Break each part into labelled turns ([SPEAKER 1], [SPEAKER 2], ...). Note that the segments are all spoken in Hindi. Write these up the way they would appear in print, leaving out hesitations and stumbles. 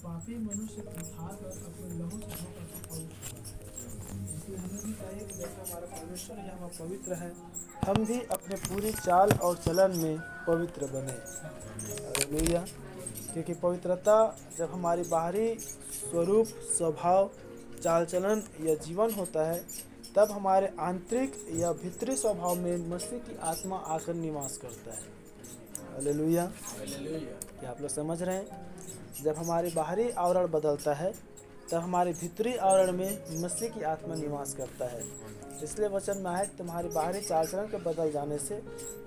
[SPEAKER 1] पापी मनुष्य उठाकर अपने लहू से धोकर अपने पवित्र बनाए। इसलिए हमें भी चाहिए कि जैसे हमारा परमेश्वर है वह पवित्र है, हम भी अपने पूरी चाल और चलन में पवित्र बने। हालेलुया। क्योंकि पवित्रता जब हमारी बाहरी स्वरूप, स्वभाव, चाल चलन या जीवन होता है, तब हमारे आंतरिक या भीतरी स्वभाव में मसीह की आत्मा आकर निवास करता है। हालेलुया। क्या आप लोग समझ रहे हैं? जब हमारी बाहरी आवरण बदलता है, तब हमारे भीतरी आवरण में मसीह की आत्मा निवास करता है। इसलिए वचन में है कि तुम्हारे बाहरी चाल चलन के बदल जाने से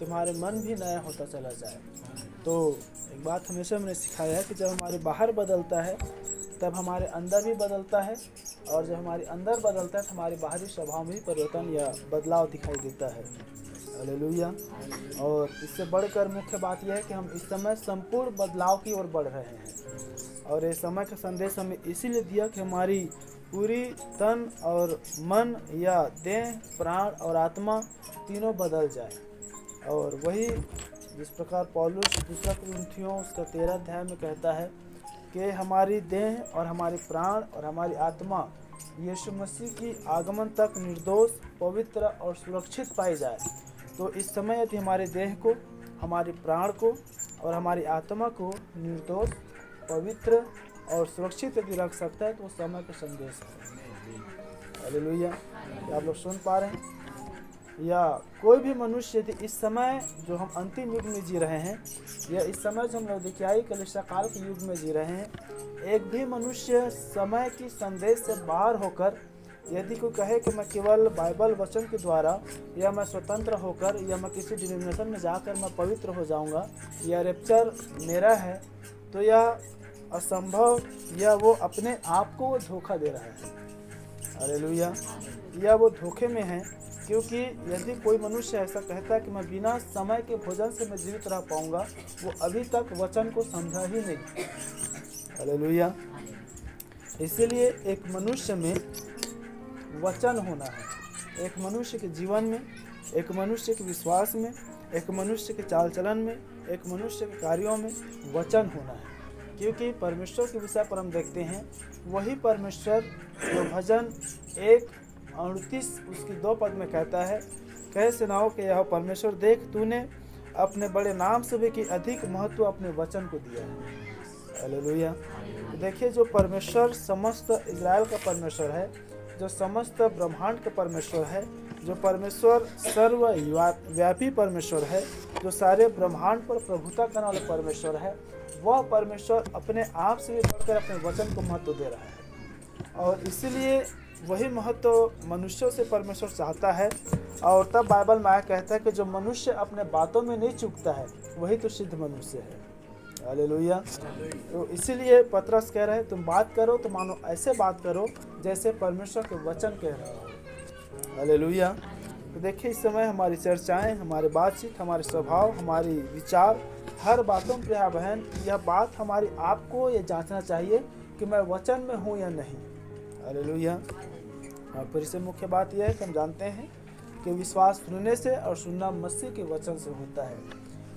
[SPEAKER 1] तुम्हारे मन भी नया होता चला जाए। तो एक बात हमेशा मैंने सिखाया है कि जब हमारे बाहर बदलता है, तब हमारे अंदर भी बदलता है, और जब हमारे अंदर बदलता है तो हमारे बाहरी स्वभाव में भी परिवर्तन या बदलाव दिखाई देता है। हालेलुया। और इससे बढ़कर मुख्य बात यह है कि हम इस समय संपूर्ण बदलाव की ओर बढ़ रहे हैं। और ये समय का संदेश हमें इसीलिए दिया कि हमारी पूरी तन और मन या देह, प्राण और आत्मा तीनों बदल जाए। और वही जिस प्रकार पौलुस दूसरा कुरिन्थियों उसका 13 अध्याय में कहता है कि हमारी देह और हमारे प्राण और हमारी आत्मा यीशु मसीह की आगमन तक निर्दोष, पवित्र और सुरक्षित पाई जाए। तो इस समय यदि हमारे देह को, हमारे प्राण को और हमारी आत्मा को निर्दोष, पवित्र और सुरक्षित यदि रख सकता है तो वो समय का संदेश है। हालेलुया। आप लोग सुन पा रहे हैं? या कोई भी मनुष्य यदि इस समय जो हम अंतिम युग में जी रहे हैं, या इस समय जो हम लौदीकियाई कलीसिया काल के युग में जी रहे हैं, एक भी मनुष्य समय की संदेश से बाहर होकर यदि कोई कहे कि मैं केवल बाइबल वचन के द्वारा या मैं स्वतंत्र होकर या मैं किसी डिनोमिनेशन में जाकर मैं पवित्र हो जाऊंगा या रैप्चर मेरा है, तो यह असंभव, या वो अपने आप को वो धोखा दे रहा है। हालेलुया। या वो धोखे में है, क्योंकि यदि कोई मनुष्य ऐसा कहता है कि मैं बिना समय के भोजन से मैं जीवित रह पाऊंगा, वो अभी तक वचन को समझा ही नहीं। हालेलुया। इसीलिए एक मनुष्य में वचन होना है। एक मनुष्य के जीवन में, एक मनुष्य के विश्वास में, एक मनुष्य के चाल चलन में, एक मनुष्य के कार्यों में वचन होना है। क्योंकि परमेश्वर के विषय पर हम देखते हैं, वही परमेश्वर जो भजन 1:29 उसकी 2 पद में कहता है, कह सेनाओं के यह परमेश्वर, देख तूने अपने बड़े नाम से भी कि अधिक महत्व अपने वचन को दिया है। हालेलुया। तो देखिए, जो परमेश्वर समस्त इज़राइल का परमेश्वर है, जो समस्त ब्रह्मांड का परमेश्वर है, जो परमेश्वर सर्वव्यापी परमेश्वर है, जो सारे ब्रह्मांड पर प्रभुता करने वाला परमेश्वर है, वह परमेश्वर अपने आप से भी बढ़कर अपने वचन को महत्व दे रहा है। और इसीलिए वही महत्व मनुष्यों से परमेश्वर चाहता है। और तब बाइबल में आया कहता है कि जो मनुष्य अपने बातों में नहीं चूकता है, वही तो सिद्ध मनुष्य है। हालेलुया। तो इसीलिए पतरस कह रहे हैं, तुम बात करो तो मानो ऐसे बात करो जैसे परमेश्वर के वचन कह रहा हो। हालेलुया। तो देखिए, इस समय हमारी चर्चाएं, हमारे बातचीत, हमारे स्वभाव, हमारी विचार, हर बातों में प्रिय बहन, यह बात हमारी आपको ये जांचना चाहिए कि मैं वचन में हूँ या नहीं। हालेलुया। और फिर से मुख्य बात यह है कि हम जानते हैं कि विश्वास सुनने से और सुनना मसीह के वचन से होता है।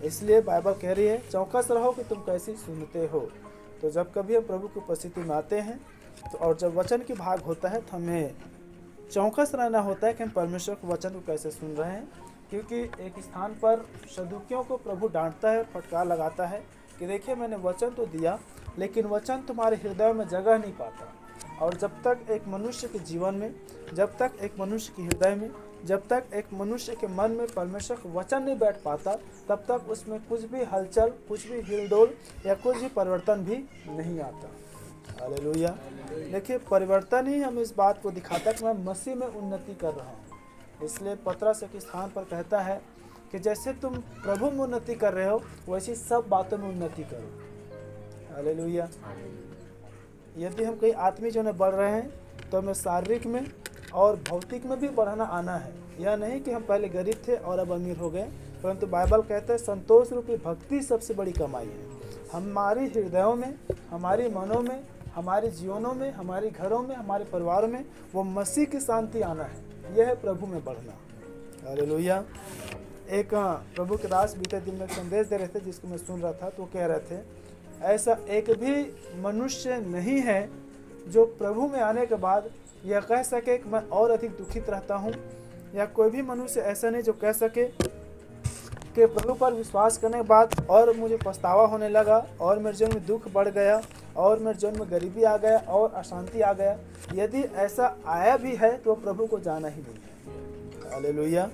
[SPEAKER 1] इसलिए बाइबल कह रही है, चौकस रहो कि तुम कैसी सुनते हो। तो जब कभी हम प्रभु की उपस्थिति में आते हैं तो, और जब वचन की भाग होता है, तो हमें चौकस रहना होता है कि हम परमेश्वर के वचन को कैसे सुन रहे हैं। क्योंकि एक स्थान पर सदुकियों को प्रभु डांटता है, फटकार लगाता है कि देखिए, मैंने वचन तो दिया, लेकिन वचन तुम्हारे हृदय में जगह नहीं पाता। और जब तक एक मनुष्य के जीवन में, जब तक एक मनुष्य के हृदय में, जब तक एक मनुष्य के मन में परमेश्वर का वचन नहीं बैठ पाता, तब तक उसमें कुछ भी हलचल, कुछ भी हिलडोल या कुछ भी परिवर्तन भी नहीं आता। हालेलुया। देखिए, परिवर्तन ही हमें इस बात को दिखाता है कि मैं मसीह में उन्नति कर रहा हूँ। इसलिए पतरस के स्थान पर कहता है कि जैसे तुम प्रभु में उन्नति कर रहे हो, वैसी सब बातों में उन्नति करो। हालेलुया। यदि हम कहीं आत्मिक जो बढ़ रहे हैं, तो हमें शारीरिक में और भौतिक में भी बढ़ना आना है। यह नहीं कि हम पहले गरीब थे और अब अमीर हो गए, परंतु बाइबल कहता है संतोष रूपी भक्ति सबसे बड़ी कमाई है। हमारी हृदयों में, हमारी मनों में, हमारे जीवनों में, हमारे घरों में, हमारे परिवारों में वो मसीह की शांति आना है। यह है प्रभु में बढ़ना। हालेलुया। एक प्रभु के दास बीते दिन में संदेश दे रहे थे, जिसको मैं सुन रहा था, तो कह रहे थे ऐसा एक भी मनुष्य नहीं है जो प्रभु में आने के बाद यह कह सके कि मैं और अधिक दुखित रहता हूँ, या कोई भी मनुष्य ऐसा नहीं जो कह सके कि प्रभु पर विश्वास करने के बाद और मुझे पछतावा होने लगा और मेरे जीवन में दुख बढ़ गया और मेरे जीवन में गरीबी आ गया और अशांति आ गया। यदि ऐसा आया भी है तो प्रभु को जाना ही नहीं है। हालेलुया।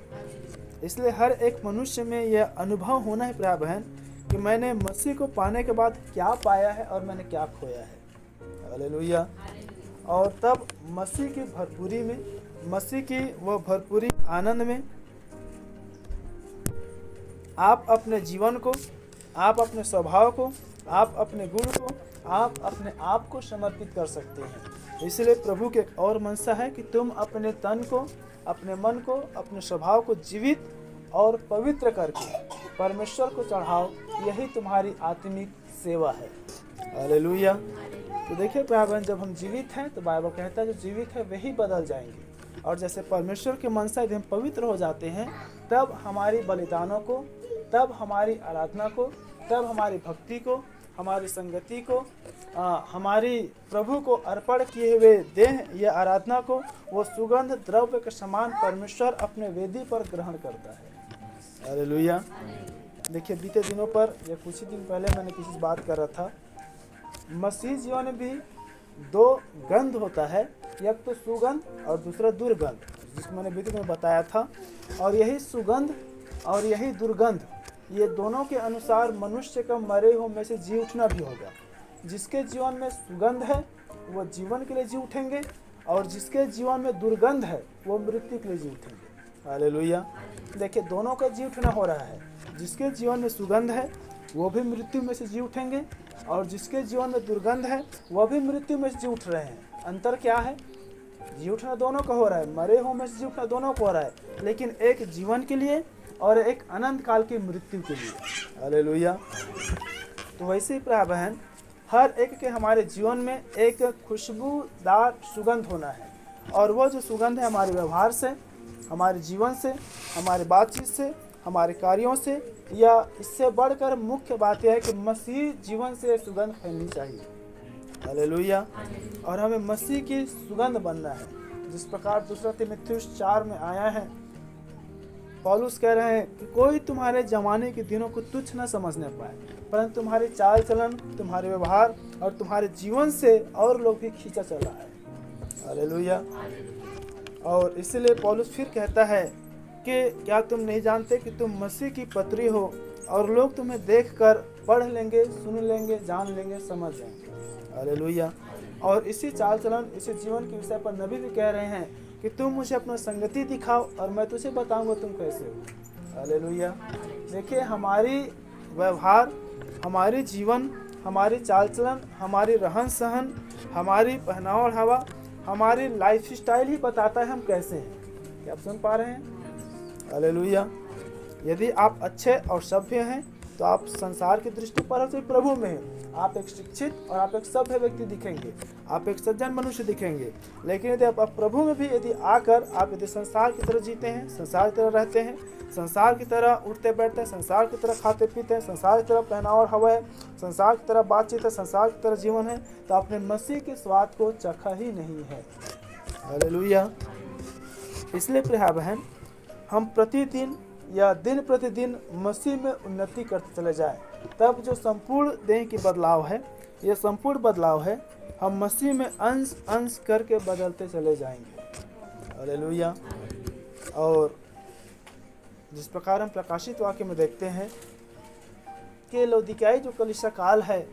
[SPEAKER 1] इसलिए हर एक मनुष्य में यह अनुभव होना है प्रिय बहन कि मैंने मसीह को पाने के बाद क्या पाया है और मैंने क्या खोया है। हालेलुया। और तब मसीह की भरपूरी में, मसीह की वो भरपूरी आनंद में आप अपने जीवन को, आप अपने स्वभाव को, आप अपने गुण को, आप अपने आप को समर्पित कर सकते हैं। इसलिए प्रभु की एक और मनसा है कि तुम अपने तन को, अपने मन को, अपने स्वभाव को जीवित और पवित्र करके परमेश्वर को चढ़ाओ। यही तुम्हारी आत्मिक सेवा है। हालेलुया। तो देखिए प्रिय बहन, जब हम जीवित हैं तो बाइबल कहता है जो जीवित है वही बदल जाएंगे। और जैसे परमेश्वर के मन से यदि हम पवित्र हो जाते हैं, तब हमारी बलिदानों को, तब हमारी आराधना को, तब हमारी भक्ति को, हमारी संगति को, हमारी प्रभु को अर्पण किए हुए देह या आराधना को वो सुगंध द्रव्य के समान परमेश्वर अपने वेदी पर ग्रहण करता है। हालेलुया। देखिए बीते दिनों पर या कुछ ही दिन पहले मैंने किसी से बात कर रहा था, मसीह जीवन में भी दो गंध होता है, एक तो सुगंध और दूसरा दुर्गंध, जिसको मैंने बीते दिन बताया था। और यही सुगंध और यही दुर्गंध, ये दोनों के अनुसार मनुष्य का मरे हुए में से जी उठना भी होगा। जिसके जीवन में सुगंध है वो जीवन के लिए जी उठेंगे, और जिसके जीवन में दुर्गंध है वो मृत्यु के लिए जी उठेंगे। हालेलुया। देखिए दोनों का जी उठना हो रहा है। जिसके जीवन में सुगंध है वो भी मृत्यु में से जी उठेंगे, और जिसके जीवन में दुर्गंध है वह भी मृत्यु में से जी उठ रहे हैं। अंतर क्या है? जी उठना दोनों का हो रहा है, मरे हुए में से जी उठना दोनों को हो रहा है, लेकिन एक जीवन के लिए और एक अनंत काल की मृत्यु के लिए। हालेलुया। तो वैसे ही प्रिय बहन, हर एक के हमारे जीवन में एक खुशबूदार सुगंध होना है, और वो जो सुगंध है हमारे व्यवहार से, हमारे जीवन से, हमारे बातचीत से, हमारे कार्यों से, या इससे बढ़कर मुख्य बात यह है कि मसीह जीवन से सुगंध फैलनी चाहिए। हालेलुया। और हमें मसीह की सुगंध बनना है। जिस प्रकार दूसरा तीमुथियुस 4 में आया है, पौलुस कह रहे हैं कि कोई तुम्हारे जमाने के दिनों को तुच्छ न समझने पाए, परंतु तुम्हारी चाल चलन, तुम्हारे व्यवहार और तुम्हारे जीवन से और लोग भी खींचा चला है। हालेलुया। और इसलिए पौलुस फिर कहता है कि क्या तुम नहीं जानते कि तुम मसीह की पत्री हो, और लोग तुम्हें देखकर पढ़ लेंगे, सुन लेंगे, जान लेंगे, समझ लेंगे। हालेलुया। और इसी चाल चलन, इसी जीवन के विषय पर नबी भी कह रहे हैं कि तुम मुझे अपना संगति दिखाओ और मैं तुझे बताऊंगा तुम कैसे हो। हालेलुया। देखिए हमारी व्यवहार, हमारी जीवन, हमारी चाल चलन, हमारी रहन सहन, हमारी पहनावा ओढ़ावा, हमारी लाइफ स्टाइल ही बताता है हम कैसे हैं। क्या आप सुन पा रहे हैं? हालेलुया। यदि आप अच्छे और सभ्य हैं तो आप संसार की दृष्टि पर तो प्रभु में हैं। आप एक शिक्षित और आप एक सभ्य व्यक्ति दिखेंगे, आप एक सज्जन मनुष्य दिखेंगे। लेकिन यदि आप प्रभु में भी यदि आकर आप यदि संसार की तरह जीते हैं, संसार की तरह रहते हैं, संसार की तरह उठते बैठते हैं, संसार की तरह खाते पीते हैं, संसार की तरह पहनावा और हवा है, संसार की तरह बातचीत है, संसार की तरह जीवन है, तो आपने मसीह के स्वाद को चखा ही नहीं है। हालेलुया। इसलिए प्रिय बहन, हम प्रतिदिन या दिन प्रतिदिन मसीह में उन्नति करते चले जाएं, तब जो संपूर्ण देह की बदलाव है, ये संपूर्ण बदलाव है, हम मसीह में अंश अंश करके बदलते चले जाएंगे। हालेलुया। और जिस प्रकार हम प्रकाशित वाक्य में देखते हैं कि लौदीकियाई जो कलीसिया काल है,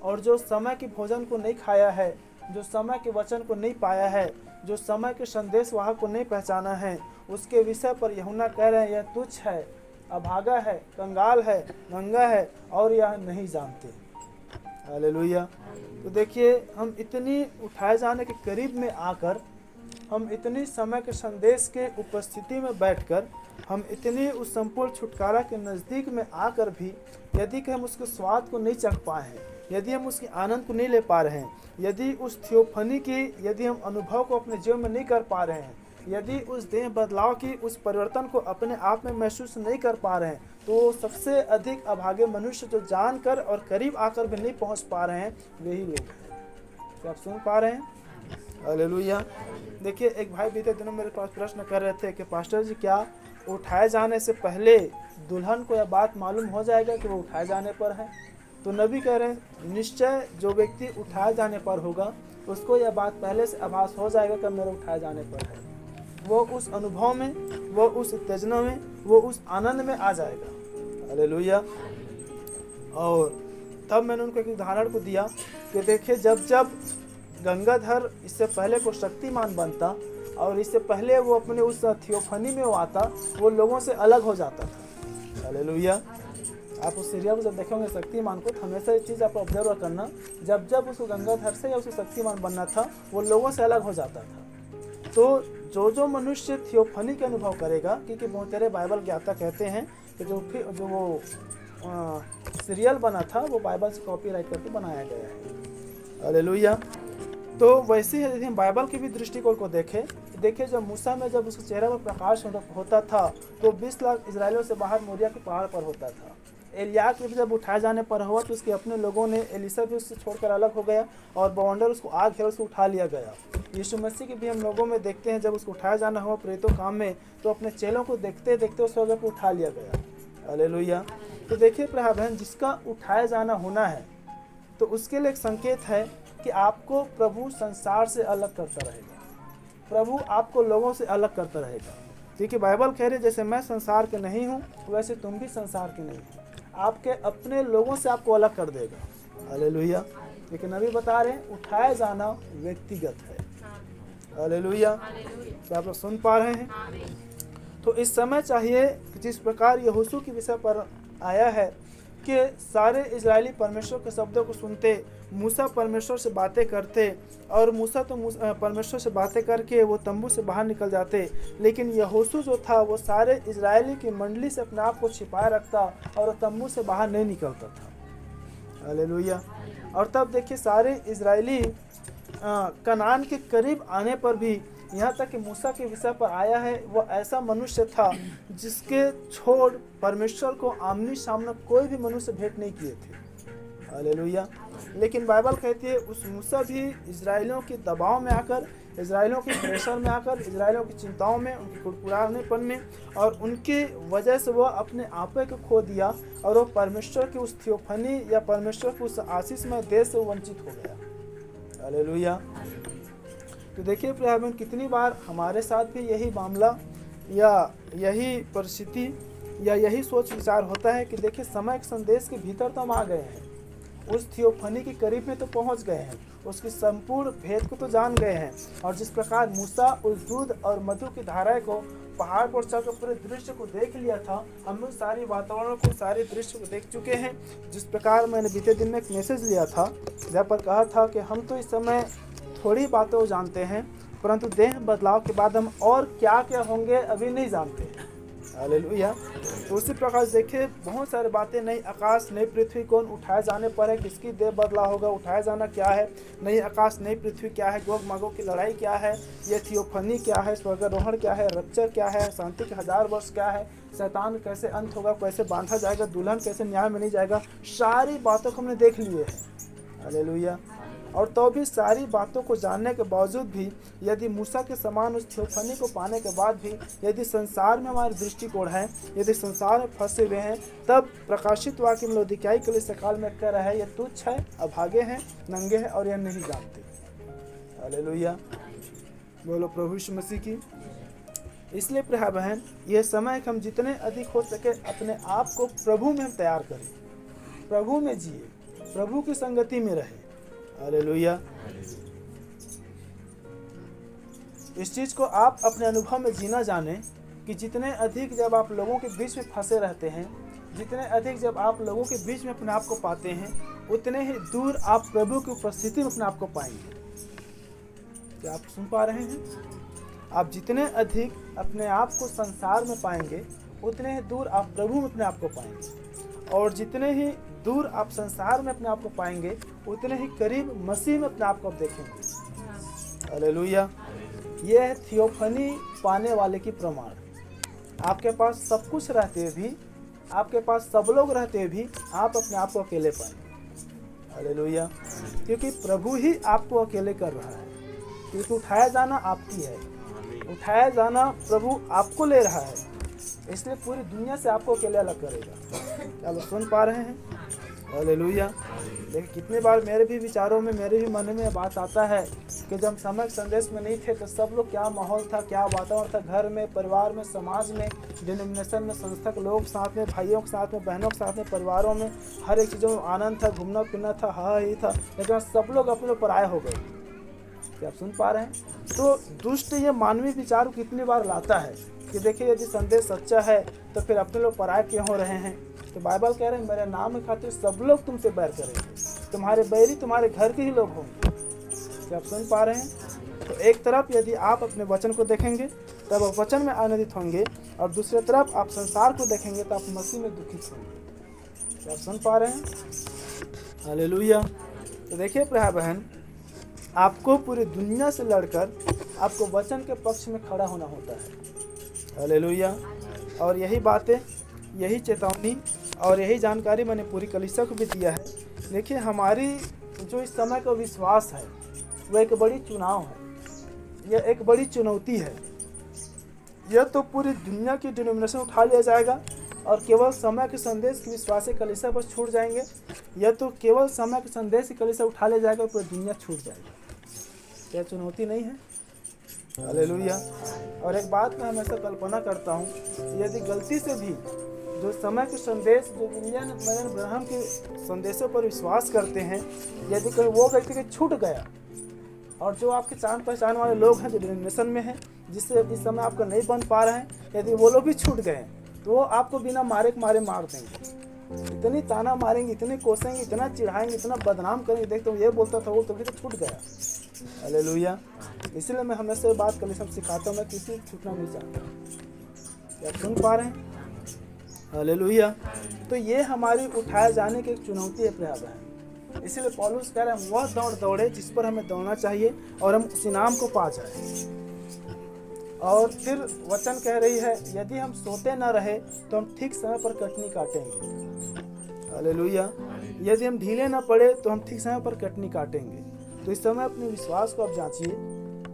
[SPEAKER 1] और जो समय के भोजन को नहीं खाया है, जो समय के वचन को नहीं पाया है, जो समय के संदेश वाहक को नहीं पहचाना है, उसके विषय पर यूहन्ना कह रहे हैं यह तुच्छ है, अभागा है, कंगाल है, नंगा है और यह नहीं जानते। हालेलुया। तो देखिए हम इतनी उठाए जाने के करीब में आकर, हम इतनी समय के संदेश के उपस्थिति में बैठकर, हम इतनी उस संपूर्ण छुटकारा के नज़दीक में आकर भी यदि कि हम उसके स्वाद को नहीं चख पाए हैं, यदि हम उसके आनंद को नहीं ले पा रहे हैं, यदि उस थियोफनी की यदि हम अनुभव को अपने जीवन में नहीं कर पा रहे हैं, यदि उस देह बदलाव की उस परिवर्तन को अपने आप में महसूस नहीं कर पा रहे हैं तो सबसे अधिक अभागे मनुष्य जो जानकर और करीब आकर भी नहीं पहुंच पा रहे हैं वही लोग हैं। क्या आप सुन पा रहे हैं? हालेलुया। देखिए, एक भाई बीते दिनों मेरे पास प्रश्न कर रहे थे कि पास्टर जी, क्या उठाए जाने से पहले दुल्हन को यह बात मालूम हो जाएगा कि वो उठाए जाने पर है? तो नबी कह रहे हैं, निश्चय जो व्यक्ति उठाए जाने पर होगा उसको यह बात पहले से आभास हो जाएगा कि मेरे उठाए जाने पर है। वो उस अनुभव में, वो उस उत्तेजना में, वो उस आनंद में आ जाएगा। हालेलुया। और तब मैंने उनको एक उदाहरण को दिया कि देखिए, जब जब गंगाधर इससे पहले को शक्तिमान बनता और इससे पहले वो अपने उस थियोफनी में वो आता, वो लोगों से अलग हो जाता था। हालेलुया। आप उस सीरियल को जब देखेंगे शक्तिमान को, तो हमेशा एक चीज़ आप ऑब्जर्व करना, जब जब उसको गंगाधर से या उसको शक्तिमान बनना था वो लोगों से अलग हो जाता था। तो जो मनुष्य थियोफनी का अनुभव करेगा, क्योंकि बहुत तेरे बाइबल ज्ञाता कहते हैं कि जो वो सीरियल बना था वो बाइबल से कॉपीराइट करके बनाया गया है। हालेलुया। तो वैसे ही यदि हम बाइबल की भी दृष्टिकोण को देखिए, जब मूसा में जब उसके चेहरे पर प्रकाश होता था तो 20 लाख इजराइलियों से बाहर मोरिया के पहाड़ पर होता था। एलिया के भी जब उठाए जाने पर हुआ तो उसके अपने लोगों ने, एलिसा भी उससे छोड़कर अलग हो गया और बवंडर उसको आग घेर उसको उठा लिया गया। यीशु मसीह की भी हम लोगों में देखते हैं, जब उसको उठाया जाना हुआ प्रेतों काम में तो अपने चेलों को देखते देखते उस जगह पर उठा लिया गया। हालेलुया। तो देखिए प्रिय बहन, जिसका उठाया जाना होना है तो उसके लिए एक संकेत है कि आपको प्रभु संसार से अलग करता रहेगा, प्रभु आपको लोगों से अलग करता रहेगा। क्योंकि बाइबल कह रही है, जैसे मैं संसार के नहीं हूँ वैसे तुम भी संसार के नहीं हो। आपके अपने लोगों से आपको अलग कर देगा। हालेलुया। लेकिन नबी बता रहे हैं, उठाया जाना व्यक्तिगत है। हालेलुया। क्या आप लोग सुन पा रहे हैं? तो इस समय चाहिए कि जिस प्रकार यहोशू के विषय पर आया है कि सारे इजरायली परमेश्वर के शब्दों को सुनते, मूसा परमेश्वर से बातें करते और मूसा तो परमेश्वर से बातें करके वो तंबू से बाहर निकल जाते, लेकिन यहोशू जो था वो सारे इजरायली की मंडली से अपने आप को छिपाए रखता और वो तंबू से बाहर नहीं निकलता था। हालेलुया। और तब देखिए, सारे इजरायली कनान के करीब आने पर भी, यहाँ तक कि मूसा के विषय पर आया है, वो ऐसा मनुष्य था जिसके छोड़ परमेश्वर को आमने सामने कोई भी मनुष्य भेंट नहीं किए थे। हालेलुया। लेकिन बाइबल कहती है उस मूसा भी इजरायलियों के दबाव में आकर, इजरायलियों के प्रेशर में आकर, इजरायलियों की चिंताओं में, उनके कुड़कुड़ानेपन में और उनकी वजह से वो अपने आपे को खो दिया और वो परमेश्वर की उस थियोफनी या परमेश्वर की उस आशीष में देश से वंचित हो गया। हालेलुया। तो देखिए प्रिय बहन, कितनी बार हमारे साथ भी यही मामला या यही परिस्थिति या यही सोच विचार होता है कि देखिए, समय के संदेश के भीतर तो हम आ गए हैं, उस थियोफनी के करीब में तो पहुंच गए हैं, उसकी संपूर्ण भेद को तो जान गए हैं। और जिस प्रकार मूसा उस दूध और मधु की धाराएं को पहाड़ पर चढ़कर पूरे दृश्य को देख लिया था, हम उस सारी वातावरण को, सारे दृश्य को देख चुके हैं। जिस प्रकार मैंने बीते दिन में एक मैसेज लिया था जहाँ पर कहा था कि हम तो इस समय थोड़ी बातों को जानते हैं, परंतु देह बदलाव के बाद हम और क्या क्या होंगे अभी नहीं जानते हैं। हालेलुया। तो उसी प्रकार देखिए, बहुत सारी बातें, नई आकाश नई पृथ्वी कौन उठाए जाने पर है, किसकी देह बदलाव होगा, उठाया जाना क्या है, नई आकाश नई पृथ्वी क्या है, गोग मागोग की लड़ाई क्या है, ये थियोफनी क्या है, स्वर्गारोहण क्या है, रप्चर क्या है, शांति के 1000 वर्ष क्या है, शैतान कैसे अंत होगा, कैसे बांधा जाएगा, दुल्हन कैसे न्याय में नहीं जाएगा, सारी बातों को हमने देख लिए हैं। हालेलुया। और तो भी सारी बातों को जानने के बावजूद भी, यदि मूसा के समान उस थियोफनी को पाने के बाद भी यदि संसार में हमारे दृष्टिकोण है, यदि संसार में फंसे हुए हैं, तब प्रकाशित वाक्य में लौदीकियाई कलीसिया काल में कह रहा है, ये तुच्छ है, अभागे हैं, नंगे हैं और यह नहीं जानते। हालेलुया। बोलो प्रभु यीशु मसीह की। इसलिए प्रिय बहन, यह समय कि हम जितने अधिक हो सके अपने आप को प्रभु में हम तैयार करें, प्रभु में जिए, प्रभु की संगति में रहे। हालेलुया। इस चीज को आप अपने अनुभव में जीना जाने कि जितने अधिक जब आप लोगों के बीच में फंसे रहते हैं, जितने अधिक जब आप लोगों के बीच में अपने आप को पाते हैं, उतने ही दूर आप प्रभु की उपस्थिति में अपने आप को पाएंगे। क्या आप सुन पा रहे हैं? आप जितने अधिक अपने आप को संसार में पाएंगे, उतने ही दूर आप प्रभु में अपने आप को पाएंगे, और जितने ही दूर आप संसार में अपने आप को पाएंगे, उतने ही करीब मसीह में अपने आप को आप देखेंगे। हालेलुया। ये है थियोफनी पाने वाले की प्रमाण। आपके पास सब कुछ रहते भी, आपके पास सब लोग रहते भी आप अपने आप को अकेले पाएंगे। हालेलुया। क्योंकि प्रभु ही आपको अकेले कर रहा है, क्योंकि उठाया जाना आपकी है, उठाया जाना प्रभु आपको ले रहा है, इसलिए पूरी दुनिया से आपको अकेले अलग करेगा। क्या लोग सुन पा रहे हैं? हालेलुया। लेकिन कितनी बार मेरे भी विचारों में, मेरे भी मन में बात आता है कि जब समय संदेश में नहीं थे तो सब लोग क्या माहौल था, क्या वातावरण था, घर में, परिवार में, समाज में, डिनोमिनेशन में, संस्था के लोग साथ में, भाइयों के साथ में, बहनों के साथ में, परिवारों में, हर एक चीज़ों में आनंद था, घूमना फिरना था, हाँ ही था। लेकिन सब लोग अपने पराये हो गए। क्या आप सुन पा रहे हैं? तो दुष्ट ये मानवीय विचार को कितनी बार लाता है कि देखिए यदि संदेश सच्चा है तो फिर अपने लोग पराये क्यों हो रहे हैं। तो बाइबल कह रहे हैं मेरे नाम के खातिर सब लोग तुमसे बैर करेंगे, तुम्हारे बैरी तुम्हारे घर के ही लोग होंगे। क्या आप सुन पा रहे हैं? तो एक तरफ यदि आप अपने वचन को देखेंगे तब आप वचन में आनंदित होंगे, और दूसरी तरफ आप संसार को देखेंगे तो आप मसीह में दुखित होंगे। क्या आप सुन पा रहे हैं? हालेलुया। तो देखिए भाई बहन, आपको पूरी दुनिया से लड़कर आपको वचन के पक्ष में खड़ा होना होता है। हालेलुया। और यही बातें, यही चेतावनी और यही जानकारी मैंने पूरी कलीसिया को भी दिया है। देखिए हमारी जो इस समय का विश्वास है वह एक बड़ी चुनाव है, यह एक बड़ी चुनौती है। यह तो पूरी दुनिया की डिनोमिनेशन उठा लिया जाएगा और केवल समय के संदेश के विश्वास से कलीसिया पर छूट जाएंगे, यह तो केवल समय के संदेश की कलीसिया उठा लिया जाएगा और पूरी दुनिया छूट जाएगी। यह चुनौती नहीं है? हालेलुया। और एक बात मैं हमेशा कल्पना करता हूँ, यदि गलती से भी जो समय के संदेश, जो विलियम मरियम ब्रैनम के संदेशों पर विश्वास करते हैं, यदि कोई वो गलती के छूट गया और जो आपके जान पहचान वाले लोग हैं जो डिनोमिनेशन में हैं, जिससे इस समय आपका नहीं बन पा रहे हैं, यदि वो लोग भी छूट गए तो वो आपको बिना मारे मार देंगे, इतनी ताना मारेंगे, इतनी कोसेंगे, इतना चिढ़ाएंगे, इतना बदनाम करेंगे। देख तो ये बोलता था वो तभी तो छूट गया। हालेलुया। इसलिए मैं हमेशा ये बात कलीसिया में सिखाता हूँ, मैं किसी छूटना नहीं चाहता। क्या आप सुन पा रहे हैं? हालेलुया। तो ये हमारी उठाए जाने की एक चुनौती है प्यार है। इसलिए पौलुस कह रहे हैं वह दौड़ दौड़े जिस पर हमें दौड़ना चाहिए और हम उस इनाम को पा जाए। और फिर वचन कह रही है यदि हम सोते न रहे तो हम ठीक समय पर कटनी काटेंगे। हालेलुया। यदि हम ढीले न पड़े तो हम ठीक समय पर कटनी काटेंगे। तो इस समय अपने विश्वास को आप जांचिए,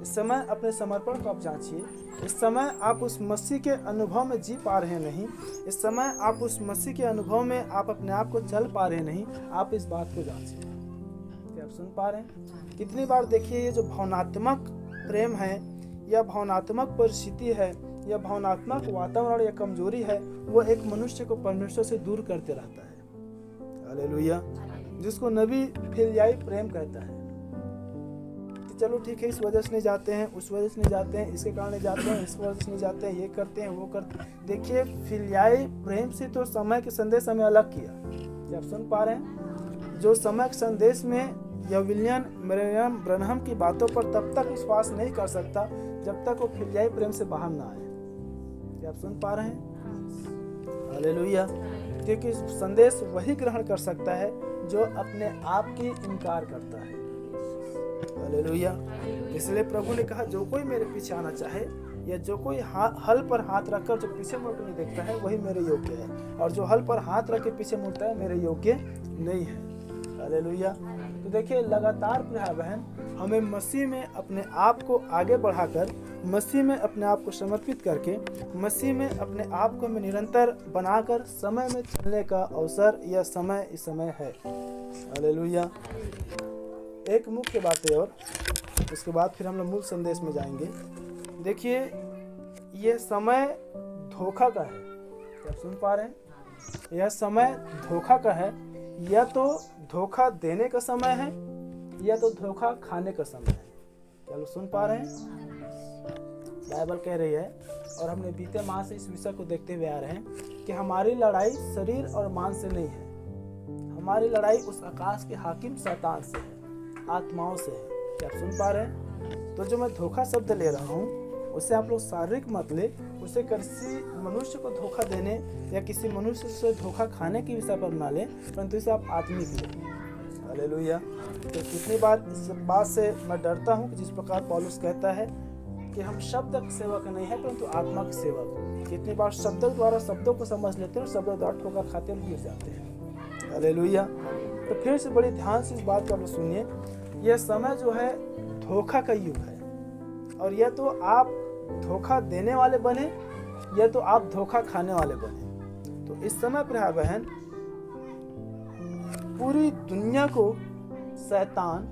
[SPEAKER 1] इस समय अपने समर्पण को आप जांचिए। इस समय आप उस मसीह के अनुभव में जी पा रहे नहीं, इस समय आप उस मसीह के अनुभव में आप अपने आप को चल पा रहे नहीं, आप इस बात को जांचिए। क्या आप सुन पा रहे हैं? कितनी बार देखिए ये जो भावनात्मक प्रेम है या भावनात्मक परिस्थिति है या भावनात्मक वातावरण या कमजोरी है, वो एक मनुष्य को परमेश्वर से दूर करते रहता है। हालेलुया। जिसको नबी फिलियाई प्रेम कहता है। चलो ठीक है, इस वजह से नहीं जाते हैं, उस वजह से नहीं जाते हैं, इसके कारण नहीं जाते हैं, इस वजह से नहीं जाते हैं, ये करते हैं, वो करते हैं। देखिए फिलियाई प्रेम से तो समय के संदेश हमें अलग किया। क्या आप सुन पा रहे हैं? जो समय के संदेश में या विलियम मरियम ब्रैनम की बातों पर तब तक विश्वास नहीं कर सकता जब तक वो फिलियाई प्रेम से बाहर ना आए। क्या आप सुन पा रहे हैं? हालेलुया। क्योंकि संदेश वही ग्रहण कर सकता है जो अपने आप की इनकार करता है। हालेलुया। इसलिए प्रभु ने कहा जो कोई मेरे पीछे आना चाहे या जो कोई हल पर हाथ रखकर जो पीछे मुड़ नहीं देखता है वही मेरे योग्य है, और जो हल पर हाथ रख के पीछे मुड़ता है मेरे योग्य नहीं है। हालेलुया। तो देखिए लगातार भाई बहन हमें मसीह में अपने आप को आगे बढ़ाकर, मसीह में अपने आप को समर्पित करके, मसीह में अपने आप को हमें निरंतर बनाकर समय में चलने का अवसर या समय इस समय है। हालेलुया। एक मुख्य बात है और उसके बाद फिर हम लोग मूल संदेश में जाएंगे। देखिए यह समय धोखा का है। क्या सुन पा रहे हैं? यह समय धोखा का है, या तो धोखा देने का समय है या तो धोखा खाने का समय है। क्या लोग सुन पा रहे हैं? बाइबल कह रही है, और हमने बीते माह से इस विषय को देखते हुए आ रहे हैं कि हमारी लड़ाई शरीर और मांस से नहीं है, हमारी लड़ाई उस आकाश के हाकिम शैतान से है, आत्माओं से है। क्या आप सुन पा रहे हैं? तो जो मैं धोखा शब्द ले रहा हूँ उससे आप लोग शारीरिक मत ले, उसे किसी मनुष्य को धोखा देने या किसी मनुष्य से धोखा खाने के विषय पर ना ले, परंतु इसे आप आत्मिक ले। हालेलुया। तो कितनी बार इस बात से मैं डरता हूँ कि जिस प्रकार पौलुस कहता है कि हम शब्द के सेवक नहीं है परंतु आत्मा के सेवक। कितनी बार शब्दों द्वारा शब्दों को समझ लेते हैं और शब्दों द्वारा ठोकर खाते और गिर जाते हैं। हालेलुया। तो फिर से बड़ी ध्यान से इस बात को आप सुनिए, यह समय जो है धोखा का युग है, और यह तो आप धोखा देने वाले बने या तो आप धोखा खाने वाले बने। तो इस समय भाई बहन पूरी दुनिया को शैतान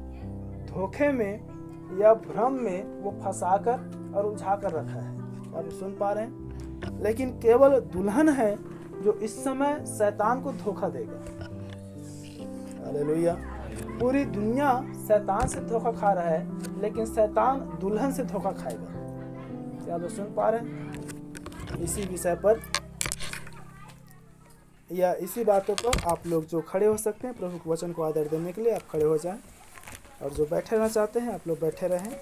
[SPEAKER 1] धोखे में या भ्रम में वो फंसाकर और उलझा कर रखा है। आप सुन पा रहे हैं? लेकिन केवल दुल्हन है जो इस समय शैतान को धोखा देगा। हालेलुया। पूरी दुनिया शैतान से धोखा खा रहा है, लेकिन शैतान दुल्हन से धोखा खाएगा। क्या आप सुन पा रहे हैं? इसी विषय पर या इसी बातों पर आप लोग जो खड़े हो सकते हैं प्रभु के वचन को आदर देने के लिए आप खड़े हो जाएं, और जो बैठे रहना चाहते हैं आप लोग बैठे रहें।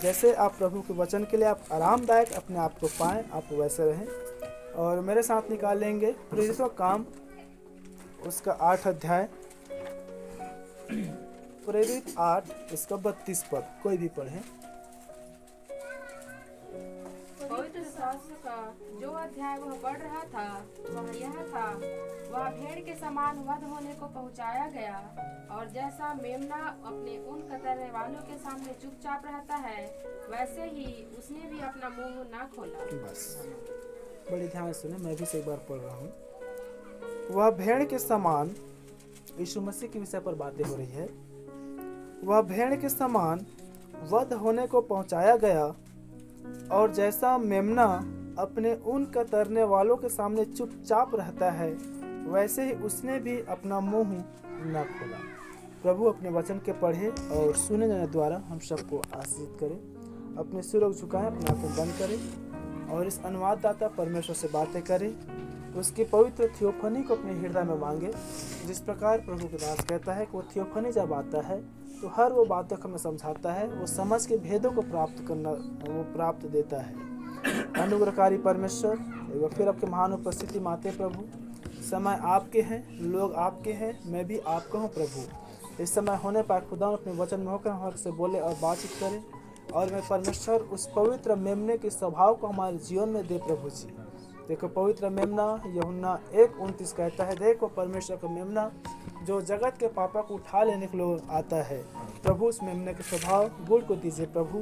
[SPEAKER 1] जैसे आप प्रभु के वचन के लिए आप आरामदायक अपने आप को पाएं, आप वैसे रहें। और मेरे साथ निकाल लेंगे प्रेरितों काम उसका 8 अध्याय, प्रेरित 8 इसका 32 पद, कोई भी पढ़े।
[SPEAKER 2] पवित्र शास्त्र का जो अध्याय वह पढ़ रहा था वह यह था, वह भेड़ के समान वध होने को पहुंचाया गया, और जैसा मेमना अपने ऊन कतरने वालों के सामने चुपचाप रहता है, वैसे ही उसने भी अपना मुंह ना खोला।
[SPEAKER 1] बस बड़ी ध्यान सुने, मैं भी से एक बार पढ़ रहा हूँ। वह भेड़ के समान, यीशु मसीह के विषय पर बातें हो रही है। वह भेड़ के समान वध होने को पहुंचाया गया, और जैसा मेमना अपने ऊन कतरने वालों के सामने चुपचाप रहता है, वैसे ही उसने भी अपना मुंह न खोला। प्रभु अपने वचन के पढ़े और सुने जाने द्वारा हम सबको आशीषित करें। अपने सिर झुकाएं, अपने आंखें बंद करें और इस अनुवाददाता परमेश्वर से बातें करें। उसकी पवित्र थियोफनी को अपने हृदय में मांगे। जिस प्रकार प्रभु के दास कहता है कि वो थियोफनी जब आता है तो हर वो बातों को हमें समझाता है, वो समझ के भेदों को प्राप्त देता है। अनुग्रहकारी परमेश्वर, एक बार फिर आपके महान उपस्थिति माते प्रभु, समय आपके हैं, लोग आपके हैं, मैं भी आपका हूँ प्रभु। इस समय होने पर खुदा अपने वचन में होकर हमारे से बोले और बातचीत करें, और मैं परमेश्वर उस पवित्र मेमने के स्वभाव को हमारे जीवन में दे प्रभु जी। देखो पवित्र मेमना यूहन्ना 1:29 कहता है, देखो परमेश्वर का मेमना जो जगत के पापा को उठा लेने के लिए आता है। प्रभु उस मेमने के स्वभाव गुण को दीजिए प्रभु,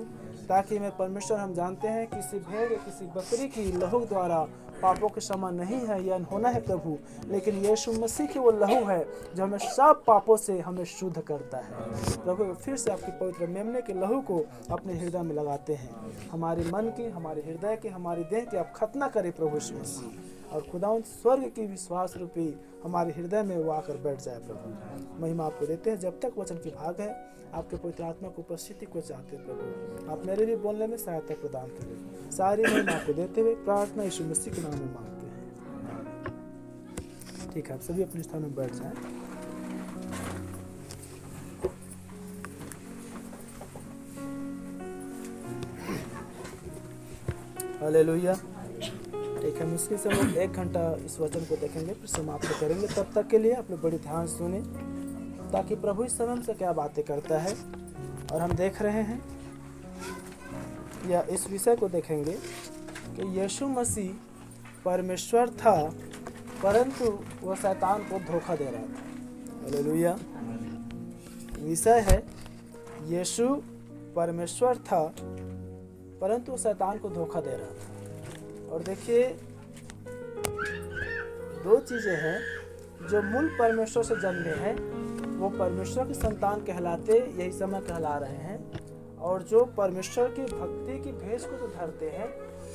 [SPEAKER 1] ताकि मैं परमेश्वर, हम जानते हैं किसी भेड़ या किसी बकरी की लहू द्वारा पापों के क्षमा नहीं है या होना है प्रभु, लेकिन यीशु मसीह की वो लहू है जो हमें सब पापों से हमें शुद्ध करता है। प्रभु फिर से आपकी पवित्र मेमने के लहू को अपने हृदय में लगाते हैं। हमारे मन की, हमारे हृदय की, हमारी देह की आप खतना करें प्रभु यीशु मसीह, और खुदावंद स्वर्ग की विश्वास रूपी हमारे हृदय में वो आकर बैठ जाए प्रभु। महिमा आपको देते हैं। जब तक वचन की भाग है, आपके पवित्र आत्मा की उपस्थिति को चाहते प्रभु, आप मेरे भी बोलने में सहायता प्रदान करें। सारी महिमा आपको देते हुए प्रार्थना यीशु मसीह के नाम में मांगते हैं। ठीक है, आप सभी अपने स्थान में बैठ जाएं। हालेलुया। ठीक है, मुश्किल से हम 1 घंटा इस वचन को देखेंगे, फिर समाप्त करेंगे। तब तक के लिए आप लोग बड़ी ध्यान सुने, ताकि प्रभु इस समय से क्या बातें करता है। और हम देख रहे हैं या इस विषय को देखेंगे कि यीशु मसीह परमेश्वर था, परंतु वह शैतान को धोखा दे रहा था। हालेलुया। विषय है यीशु परमेश्वर था, परंतु वह शैतान को धोखा दे रहा था। और देखिए 2 चीज़ें हैं जो मूल परमेश्वर से जन्मे हैं, वो परमेश्वर के संतान कहलाते, यही समय कहला रहे हैं। और जो परमेश्वर की भक्ति की भेष को तो धरते हैं,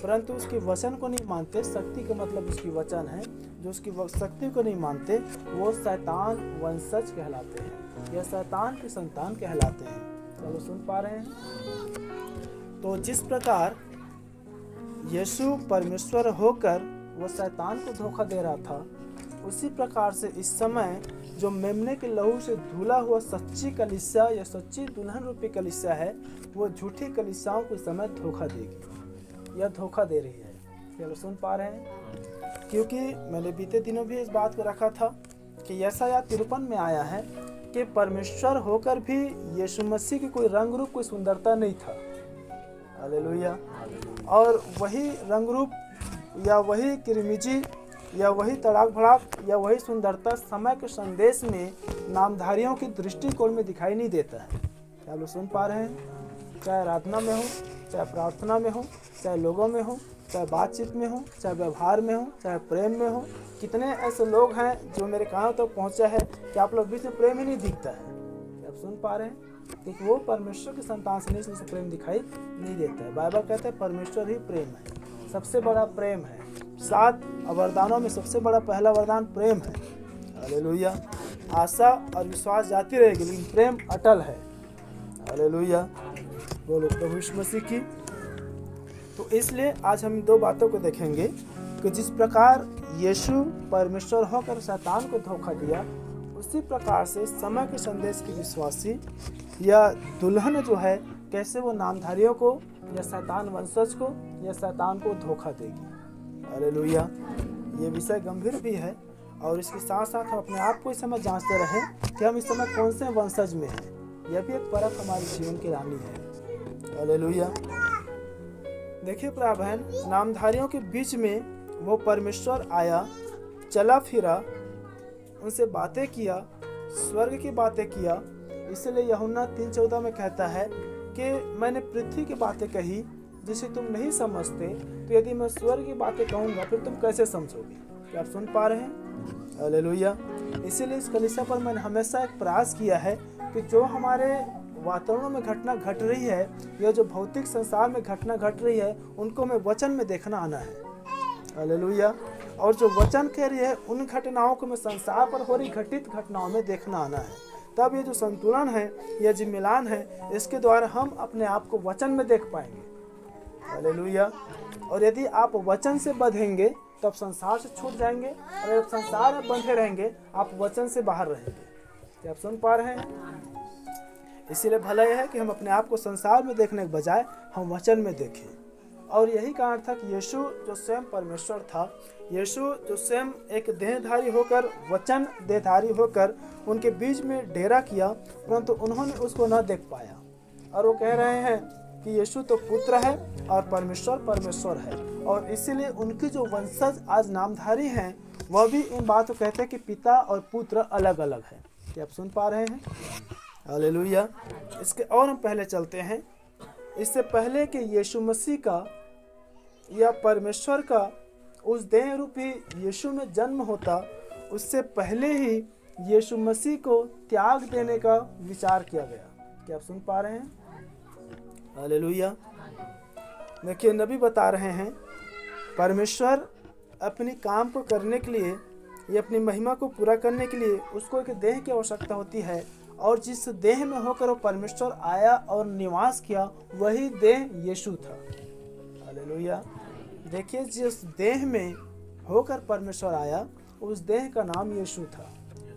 [SPEAKER 1] परंतु उसकी वचन को नहीं मानते, शक्ति का मतलब उसकी वचन है, जो उसकी शक्ति को नहीं मानते, वो शैतान वंशज कहलाते हैं, या शैतान के संतान कहलाते हैं। चलो सुन पा रहे हैं? तो जिस प्रकार यीशु परमेश्वर होकर वो शैतान को धोखा दे रहा था, उसी प्रकार से इस समय जो मेमने के लहू से धुला हुआ सच्ची कलीसिया या सच्ची दुल्हन रूपी कलीसिया है, वो झूठी कलीसियाओं को इस समय धोखा देगी या धोखा दे रही है। चलो सुन पा रहे हैं? क्योंकि मैंने बीते दिनों भी इस बात को रखा था कि यशायाह 53 में आया है कि परमेश्वर होकर भी यीशु मसीह की कोई रंग रूप, कोई सुंदरता नहीं था। हालेलुया। और वही रंग रूप या वही किरमिजी या वही तड़ाक भड़ाक या वही सुंदरता समय के संदेश में नामधारियों की दृष्टिकोण में दिखाई नहीं देता है। क्या लोग सुन पा रहे हैं? चाहे आराधना में हो, चाहे प्रार्थना में हो, चाहे लोगों में हो, चाहे बातचीत में हो, चाहे व्यवहार में हो, चाहे प्रेम में हो। कितने ऐसे लोग हैं जो मेरे कानों तक तो पहुँचा है कि आप लोग बीच में प्रेम ही नहीं दिखता है। आप सुन पा रहे हैं? क्योंकि वो परमेश्वर की संतान से नहीं, इसलिए प्रेम दिखाई नहीं देता है। बाइबल कहते हैं परमेश्वर ही प्रेम है, सबसे बड़ा प्रेम है। 7 वरदानों में सबसे बड़ा पहला वरदान प्रेम है। हालेलुया। आशा और विश्वास जाती रहेगी लेकिन प्रेम अटल है। हालेलुया। बोलो प्रभु यीशु मसीह की। तो इसलिए आज हम 2 बातों को देखेंगे कि जिस प्रकार यीशु परमेश्वर होकर शैतान को धोखा दिया, उसी प्रकार से समय के संदेश की विश्वासी या दुल्हन जो है कैसे वो नामधारियों को या शैतान वंशज को या शैतान को धोखा देगी। हालेलुया। ये विषय गंभीर भी है और इसके साथ साथ हम अपने आप को इस समय जांचते रहें कि हम इस समय कौन से वंशज में हैं। यह भी एक परख हमारे जीवन की रानी है। हालेलुया। देखिए प्रिय बहन, नामधारियों के बीच में वो परमेश्वर आया, चला फिरा, उनसे बातें किया, स्वर्ग की बातें किया। इसलिए यूहन्ना 3:14 में कहता है कि मैंने पृथ्वी की बातें कही जिसे तुम नहीं समझते, तो यदि मैं स्वर्ग की बातें कहूँगा फिर तुम कैसे समझोगे। क्या आप सुन पा रहे हैं? हालेलुया। इसीलिए इस कलीसिया पर मैंने हमेशा एक प्रयास किया है कि जो हमारे वातावरण में घटना घट रही है या जो भौतिक संसार में घटना घट रही है, उनको हमें वचन में देखना आना है। हालेलुया। और जो वचन कह रही है उन घटनाओं को मैं संसार पर हो रही घटित घटनाओं में देखना आना है। तब ये जो संतुलन है या जो मिलान है, इसके द्वारा हम अपने आप को वचन में देख पाएंगे। हालेलुया। और यदि आप वचन से बंधेंगे तो आप संसार से छूट जाएंगे, और अगर संसार में बंधे रहेंगे आप वचन से बाहर रहेंगे। क्या आप सुन पा रहे हैं? इसीलिए भला यह है कि हम अपने आप को संसार में देखने के बजाय हम वचन में देखें। और यही कारण था कि यीशु जो स्वयं परमेश्वर था, यीशु जो स्वयं एक देहधारी होकर, वचन देहधारी होकर उनके बीच में डेरा किया, परंतु उन्होंने उसको न देख पाया। और वो कह रहे हैं कि यीशु तो पुत्र है और परमेश्वर परमेश्वर है। और इसीलिए उनकी जो वंशज आज नामधारी हैं, वह भी इन बातों को कहते हैं कि पिता और पुत्र अलग अलग है। क्या आप सुन पा रहे हैं? हालेलुया। इसके और हम पहले चलते हैं। इससे पहले कि यीशु मसीह का या परमेश्वर का उस देह रूपी यीशु में जन्म होता, उससे पहले ही यीशु मसीह को त्याग देने का विचार किया गया। क्या आप सुन पा रहे हैं? हालेलुया। देखिए, नबी बता रहे हैं परमेश्वर अपनी काम को करने के लिए या अपनी महिमा को पूरा करने के लिए उसको एक देह की आवश्यकता होती है, और जिस देह में होकर वो परमेश्वर आया और निवास किया, वही देह यीशु था। हालेलुया। देखिए, जिस देह में होकर परमेश्वर आया, उस देह का नाम यीशु था।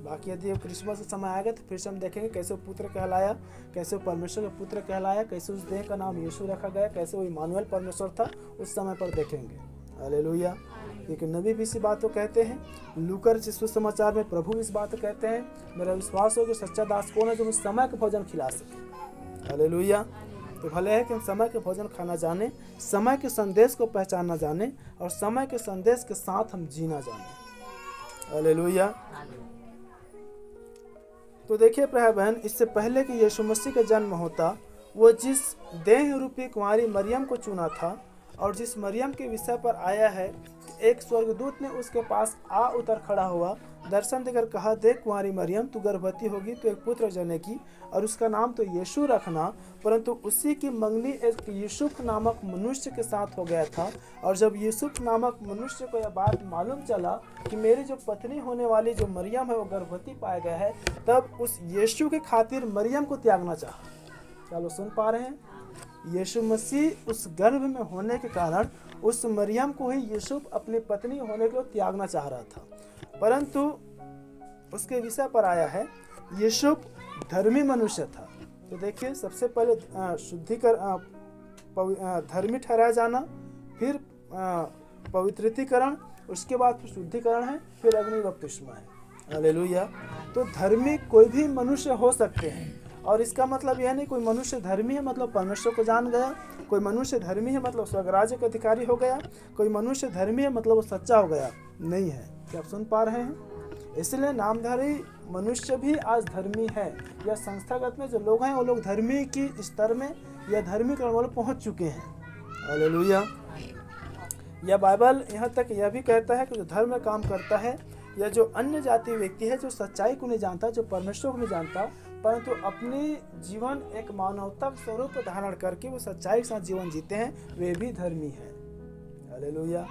[SPEAKER 1] बाकी यदि क्रिसमस का समय आएगा तो फिर से हम देखेंगे कैसे वो पुत्र कहलाया, कैसे वो परमेश्वर का पुत्र कहलाया, कैसे उस देह का नाम यीशु रखा गया, कैसे वो इमानुएल परमेश्वर था, उस समय पर देखेंगे। हालेलुया। क्योंकि नबी भी इसी बात को कहते हैं, लूकर सुसमाचार में प्रभु इस बात को कहते हैं, मेरा विश्वास हो कि सच्चा दास कौन है जो मुझे समय का भोजन खिला सके। हालेलुया। तो भले है कि हम समय के भोजन खाना जाने, समय के संदेश को पहचानना जाने और समय के संदेश के साथ हम जीना जाने। हालेलुया। तो देखिए प्रिय बहन, इससे पहले कि यीशु मसीह का जन्म होता, वो जिस देह रूपी कुंवारी मरियम को चुना था और जिस मरियम के विषय पर आया है, एक स्वर्गदूत ने उसके पास आ उतर खड़ा हुआ, दर्शन देकर कहा, देख कुंवारी मरियम, तू गर्भवती होगी तो एक पुत्र जनेगी और उसका नाम तो यीशु रखना। परंतु उसी की मंगनी एक यूसुफ नामक मनुष्य के साथ हो गया था। और जब यूसुफ नामक मनुष्य को यह बात मालूम चला कि मेरी जो पत्नी होने वाली जो मरियम है वो गर्भवती पाया गया है, तब उस यीशु के खातिर मरियम को त्यागना चाहा। चलो सुन पा रहे हैं? यीशु मसीह उस गर्भ में होने के कारण उस मरियम को ही यूसुफ अपनी पत्नी होने को त्यागना चाह रहा था। परंतु उसके विषय पर आया है, यूसुफ धर्मी मनुष्य था। तो देखिए, सबसे पहले धर्मी ठहराया जाना, फिर पवित्रीकरण, उसके बाद फिर शुद्धिकरण है, फिर अग्नि बपतिस्मा है। हालेलुया। तो धर्मी कोई भी मनुष्य हो सकते हैं, और इसका मतलब यह नहीं कोई मनुष्य धर्मी है मतलब परमेश्वर को जान गया, कोई मनुष्य धर्मी है मतलब स्वर्ग राज्य का अधिकारी हो गया, कोई मनुष्य धर्मी है मतलब वो सच्चा हो गया, नहीं है। क्या आप सुन पा रहे हैं? इसलिए नामधारी मनुष्य भी आज धर्मी है, या संस्थागत में जो लोग हैं वो लोग धर्मी की स्तर में या धर्मी कर्म वाले पहुंच चुके हैं। हालेलुया। यह बाइबल यहाँ तक यह भी कहता है कि जो धर्म में काम करता है या जो अन्य जाति व्यक्ति है, जो सच्चाई को नहीं जानता, जो परमेश्वर को नहीं जानता, परंतु अपनी जीवन एक मानवता स्वरूप धारण करके वो सच्चाई के साथ जीवन जीते हैं, वे भी धर्मी हैं। हालेलुया।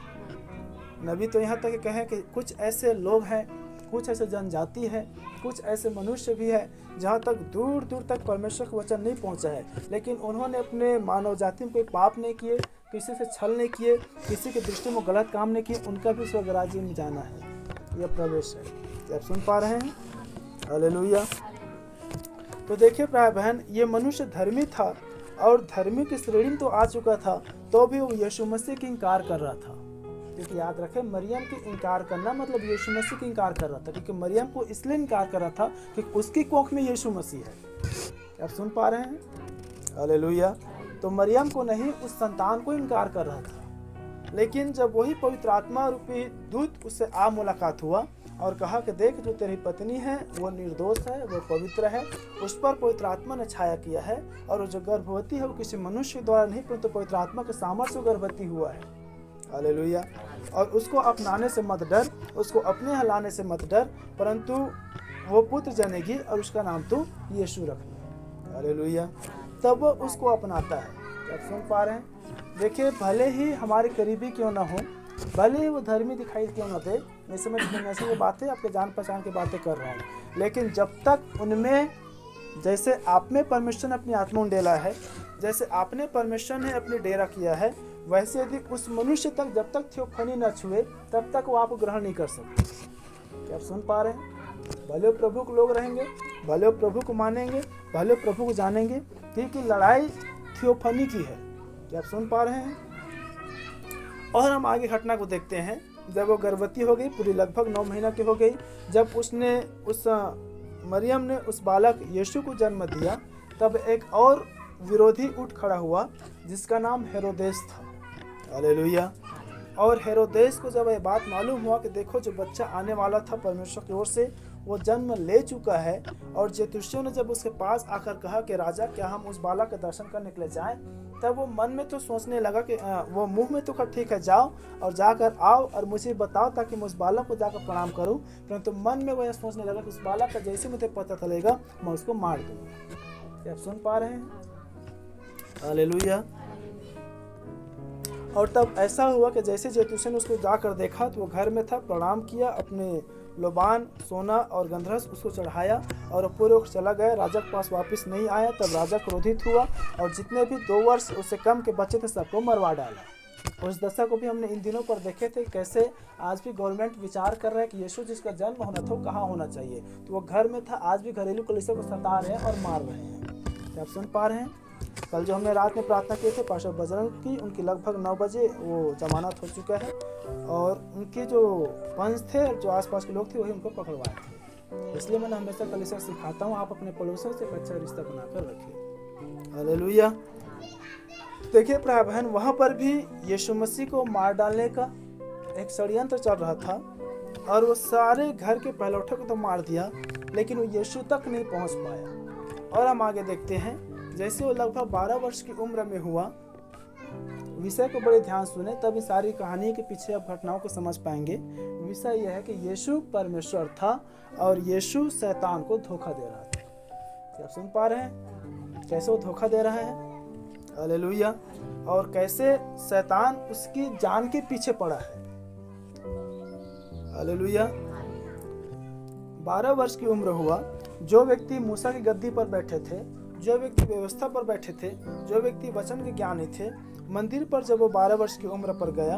[SPEAKER 1] नबी तो यहाँ तक कहे कि कुछ ऐसे लोग हैं, कुछ ऐसे जनजाति है, कुछ ऐसे मनुष्य भी है जहाँ तक दूर दूर तक परमेश्वर का वचन नहीं पहुँचा है, लेकिन उन्होंने अपने मानव जाति में कोई पाप नहीं किए, किसी से छल नहीं किए, किसी के दृष्टि में गलत काम नहीं किए, उनका भी स्वर्ग राज्य में जाना है, यह प्रवेश है। क्या आप सुन पा रहे हैं? हालेलुया। तो देखिए प्राय बहन, ये मनुष्य धर्मी था और धर्मी की श्रेणी में तो आ चुका था, तो भी वो यीशु मसीह की इनकार कर रहा था। क्योंकि याद रखें, मरियम की इनकार करना मतलब यीशु मसीह की इनकार कर रहा था, क्योंकि मरियम को इसलिए इनकार कर रहा था कि उसकी कोख में यीशु मसीह है। आप सुन पा रहे हैं? हालेलुया। तो मरियम को नहीं, उस संतान को इनकार कर रहा था। लेकिन जब वही पवित्र आत्मा रूपी दूत उससे आ मुलाकात हुआ और कहा कि देख, जो तेरी पत्नी है वो निर्दोष है, वो पवित्र है, उस पर पवित्र आत्मा ने छाया किया है, और वो जो गर्भवती है वो किसी मनुष्य द्वारा नहीं परंतु पवित्र आत्मा के सामर्थ्य से गर्भवती हुआ है। हालेलुया। और उसको अपनाने से मत डर, उसको अपने यहाँ लाने से मत डर, परंतु वो पुत्र जनेगी और उसका नाम तू यीशु रखना। हालेलुया। तब वो उसको अपनाता है। क्या सुन पा रहे हैं? देखिए, भले ही हमारे करीबी क्यों ना हो, भले ही वो धर्मी दिखाई क्यों ना दे, मैं समझ ये बातें आपके जान पहचान की बातें कर रहा हूँ, लेकिन जब तक उनमें, जैसे आप में परमेश्वर ने अपनी आत्मा उंडेला है, जैसे आपने परमेश्वर ने अपनी डेरा किया है, वैसे यदि उस मनुष्य तक जब तक थियोफनी न छुए तब तक वो आपको ग्रहण नहीं कर सकते। क्या आप सुन पा रहे हैं? भले प्रभु को लोग रहेंगे, भले प्रभु को मानेंगे, भले प्रभु को जानेंगे, क्योंकि लड़ाई थियोफनी की है। क्या आप सुन पा रहे हैं? और हम आगे घटना को देखते हैं। जब वो गर्भवती हो गई, पूरी लगभग 9 महीना की हो गई, जब उसने उस मरियम ने उस बालक यीशु को जन्म दिया, तब एक और विरोधी उठ खड़ा हुआ जिसका नाम हेरोदेस था। हालेलुया। और हेरोदेस को जब यह बात मालूम हुआ कि देखो, जो बच्चा आने वाला था परमेश्वर की ओर से वो जन्म ले चुका है, और ज्योतिषियों ने जब उसके पास आकर कहा कि राजा, क्या हम उस बालक के दर्शन करने के लिए जाएं, तब वो मन में तो सोचने लगा कि वो मुंह में तो ठीक है, जाओ और जाकर आओ और मुझे बताओ ताकि मैं उस बालक को जाकर प्रणाम करूं, परंतु मन में वह सोचने लगा कि उस बालक का जैसे मुझे पता चलेगा मैं उसको मार दूंगा। क्या आप सुन पा रहे हैं? हालेलुया। और तब ऐसा हुआ कि जैसे ज्योतिषी ने उसको जाकर देखा तो वो घर में था, प्रणाम किया, अपने लोबान, सोना और गंधरस उसको चढ़ाया और पूरे चला गया। राजा के पास वापस नहीं आया। तब राजा क्रोधित हुआ और जितने भी 2 वर्ष उससे कम के बच्चे थे सबको मरवा डाला। उस दशा को भी हमने इन दिनों पर देखे थे, कैसे आज भी गवर्नमेंट विचार कर रहा है कि यीशु जिसका जन्म होना था कहाँ होना चाहिए, तो वो घर में था। आज भी घरेलू कलीसिया को सता रहे हैं और मार रहे हैं। क्या आप सुन पा रहे हैं? कल जो हमने रात में प्रार्थना किए थे पास्टर बजरंग की, उनकी लगभग 9 बजे वो जमानत हो चुका है, और उनके जो पंच थे, जो आसपास के लोग थे, वही उनको पकड़वाए थे। इसलिए मैंने हमेशा कलीसिया सिखाता हूँ, आप अपने पड़ोसियों से एक अच्छा रिश्ता बनाकर रखिए। हालेलुया। देखिए प्राय बहन, वहाँ पर भी यीशु मसीह को मार डालने का एक षड्यंत्र चल रहा था, और वो सारे घर के पहलौठे को तो मार दिया, लेकिन वो यीशु तक नहीं पहुँच पाया। और हम आगे देखते हैं, जैसे वो लगभग 12 वर्ष की उम्र में हुआ, विषय को बड़े ध्यान सुने तब इस सारी कहानी के पीछे आप घटनाओं को समझ पाएंगे। विषय यह है कि यीशु परमेश्वर था और यीशु शैतान को धोखा दे रहा था। क्या आप सुन पा रहे हैं? कैसे वो धोखा दे रहा है? हालेलुया। और कैसे शैतान उसकी जान के पीछे पड़ा है। हालेलुया। 12 वर्ष की उम्र हुआ, जो व्यक्ति मूसा की गद्दी पर बैठे थे, जो व्यक्ति व्यवस्था पर बैठे थे, जो व्यक्ति वचन के ज्ञानी थे, मंदिर पर जब वो 12 वर्ष की उम्र पर गया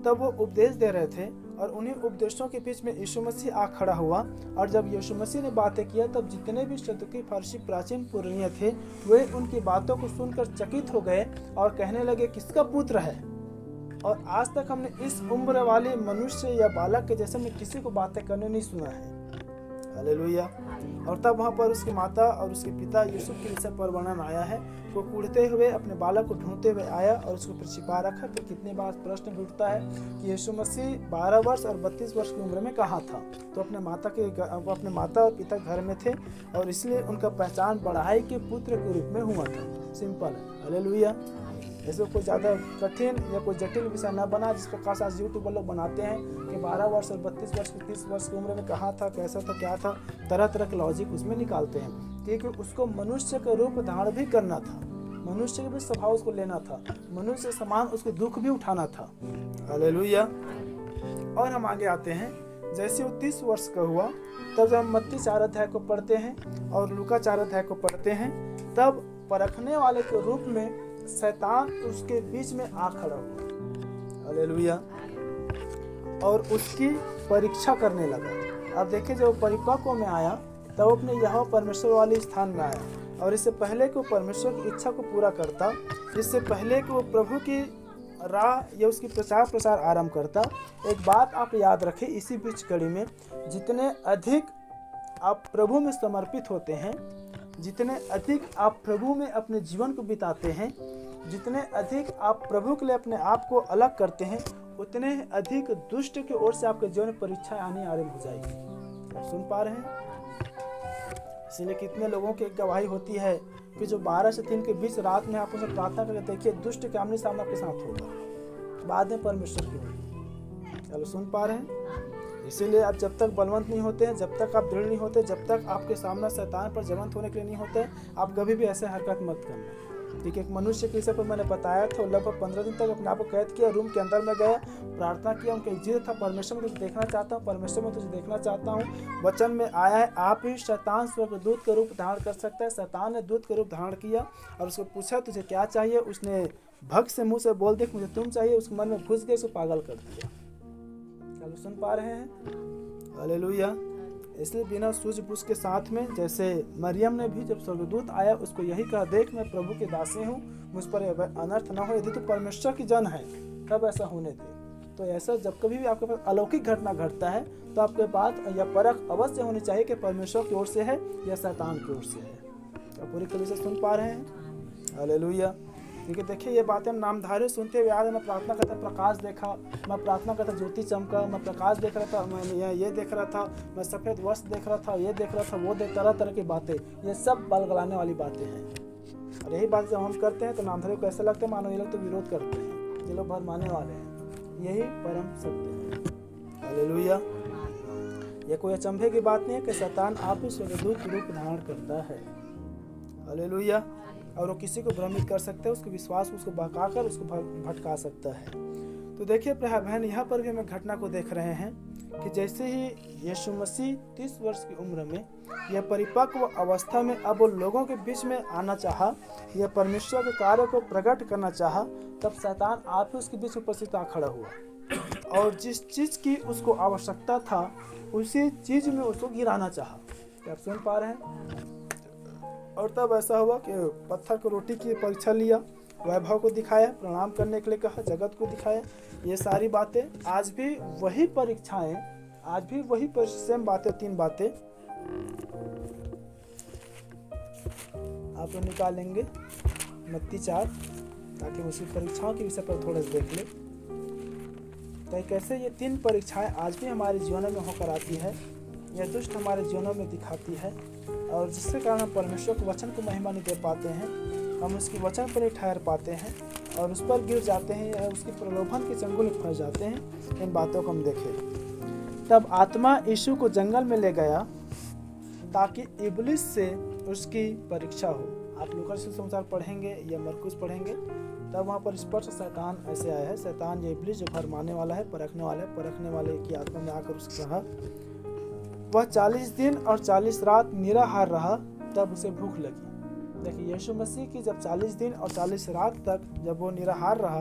[SPEAKER 1] तब वो उपदेश दे रहे थे, और उन्हीं उपदेशों के बीच में यीशु मसीह आ खड़ा हुआ। और जब यीशु मसीह ने बातें किया तब जितने भी सदूकी फरीसी प्राचीन पुरानिया थे वे उनकी बातों को सुनकर चकित हो गए और कहने लगे, किसका पुत्र है? और आज तक हमने इस उम्र वाले मनुष्य या बालक के जैसे में किसी को बातें करने नहीं सुना है। हालेलुया। और तब वहाँ पर उसकी माता और उसके पिता यूसुफ के विषय पर वर्णन आया है। वो कूदते हुए अपने बालक को ढूंढते हुए आया और उसको फिर छिपा रखा। तो कितने बार प्रश्न उठता है कि यीशु मसीह 12 वर्ष और 32 वर्ष की उम्र में कहाँ था। तो वो अपने माता और पिता घर में थे और इसलिए उनका पहचान बढ़ाई के पुत्र के रूप में हुआ था। सिंपल है। हालेलुया। ऐसे कोई ज़्यादा कठिन या कोई जटिल विषय न बना जिस प्रकार आज यूट्यूब लोग बनाते हैं कि 12 वर्ष और 32 वर्ष 30 वर्ष की उम्र में कहाँ था, कैसा था, क्या था, तरह तरह के लॉजिक उसमें निकालते हैं। क्योंकि उसको मनुष्य का रूप धारण भी करना था, मनुष्य के भी स्वभाव उसको लेना था, मनुष्य समान उसके दुख भी उठाना था। हालेलुया। और हम आगे आते हैं। जैसे वो 30 वर्ष का हुआ तब जब हम मत्ती 4 अध्याय को पढ़ते हैं और लूका 4 अध्याय को पढ़ते हैं, तब परखने वाले के रूप में शैतान उसके बीच में आ खड़ा हुआ। हालेलुया। और उसकी परीक्षा करने लगा। अब देखिए जब परिपक्व में आया तब अपने यहोवा परमेश्वर वाले स्थान में आया और इससे पहले कि वो परमेश्वर की इच्छा को पूरा करता, इससे पहले कि वो प्रभु की राह या उसकी प्रचार आरंभ करता, एक बात आप याद रखें इसी बीच कड़ी में, जितने अधिक आप प्रभु में समर्पित होते हैं, जितने अधिक आप प्रभु में अपने जीवन को बिताते हैं, जितने अधिक आप प्रभु के लिए अपने आप को अलग करते हैं, उतने अधिक दुष्ट की ओर से आपके जीवन में परीक्षाएं आनी आरंभ हो जाएगी। आप सुन पा रहे हैं? इसलिए कितने लोगों की गवाही होती है कि जो 12 से 3 के बीच रात में आप उनसे प्रार्थना करके देखिए, दुष्ट के आमने सामने आपके साथ होगा, बाद में परमेश्वर की होगी। चलो सुन पा रहे हैं? इसीलिए आप जब तक बलवंत नहीं होते हैं, जब तक आप दृढ़ नहीं होते, जब तक आपके सामने शैतान पर जवंत होने के लिए नहीं होते, आप कभी भी ऐसे हरकत मत करना। ठीक है, एक मनुष्य के विषय पर मैंने बताया था, लगभग 15 दिन तक अपने आप को कैद किया, रूम के अंदर में गया, प्रार्थना किया, उनका जिद था, परमेश्वर में तुझे देखना चाहता हूँ, परमेश्वर में तुझे देखना चाहता हूँ। वचन में आया है आप ही शैतान स्वर्गदूत का रूप धारण कर सकता है। शैतान ने दूत का रूप धारण किया और उसको पूछा तुझे क्या चाहिए, उसने भक्त से मुंह से बोल दे मुझे तुम चाहिए, उसके मन में घुस गए, उसको पागल कर दिया। चलो सुन पा रहे हैं? हालेलुया। इसलिए बिना सूझबूझ के साथ में, जैसे मरियम ने भी जब स्वर्गदूत आया उसको यही कहा, देख मैं प्रभु के दासी हूँ, मुझ पर अनर्थ न हो, यदि तो परमेश्वर की जन है तब ऐसा होने दे। तो ऐसा जब कभी भी आपके पास अलौकिक घटना घटता है तो आपके पास यह परख अवश्य होनी चाहिए कि परमेश्वर की ओर से है या शैतान की ओर से है। तो पूरी तरह से सुन पा रहे हैं? हालेलुया। क्योंकि देखिए ये बातें हम नामधारी सुनते हुए आ रहे। मैं प्रार्थना करता प्रकाश देखा, मैं प्रार्थना करता ज्योति चमका, मैं प्रकाश देख रहा था, मैं ये देख रहा था, मैं सफ़ेद वस्त्र देख रहा था, ये देख रहा था, वो देख, तरह तरह की बातें, ये सब बलगलाने वाली बातें हैं। और यही बात जब हम करते हैं तो नामधारी को ऐसा लगता है मानो ये लोग तो विरोध करते हैं, ये लोग बहुत मानने वाले हैं। यही परम सत्य है। हालेलुया। ये कोई अचंभे की बात नहीं है कि शैतान आप ही स्वर्गदूत रूप धारण करता है। हालेलुया। और वो किसी को भ्रमित कर सकता है, उसके विश्वास उसको बहकाकर उसको भटका सकता है। तो देखिए प्रिय बहन, यहाँ पर भी हम घटना को देख रहे हैं कि जैसे ही यीशु मसीह 30 वर्ष की उम्र में यह परिपक्व अवस्था में अब लोगों के बीच में आना चाहा, यह परमेश्वर के कार्य को प्रकट करना चाहा, तब शैतान आप ही उसके बीच में उपस्थित आ खड़ा हुआ और जिस चीज़ की उसको आवश्यकता था उसी चीज़ में उसको गिराना चाहा। क्या आप सुन पा रहे हैं? और तब ऐसा हुआ कि पत्थर को रोटी की परीक्षा लिया, वैभव को दिखाया, प्रणाम करने के लिए कहा, जगत को दिखाया। ये सारी बातें आज भी वही परीक्षाएं, आज भी वही सेम बातें, 3 बातें आप लोग निकालेंगे मत्ती 4, ताकि उसी परीक्षाओं के विषय पर थोड़ा सा देख ले। तो कैसे ये 3 परीक्षाएं आज भी हमारे जीवन में होकर आती है, यह दुष्ट हमारे जीवनों में दिखाती है और जिसके कारण हम परमेश्वर के वचन को महिमा नहीं दे पाते हैं, हम उसकी वचन पर नहीं ठहर पाते हैं और उस पर गिर जाते हैं या उसकी प्रलोभन के चंगुल में फंस जाते हैं। इन बातों को हम देखें। तब आत्मा यीशु को जंगल में ले गया ताकि इब्लिस से उसकी परीक्षा हो। आप लूका सुसमाचार पढ़ेंगे या मरकुस पढ़ेंगे, तब वहाँ पर स्पष्ट शैतान ऐसे आया है, शैतान या इब्लिस जो भरमाने वाला है, परखने वाला है, परखने वाले की आत्मा में आकर उसने कहा। वह 40 दिन और 40 रात निराहार रहा, तब उसे भूख लगी। देखिए यीशु मसीह की जब 40 दिन और 40 रात तक जब वो निराहार रहा,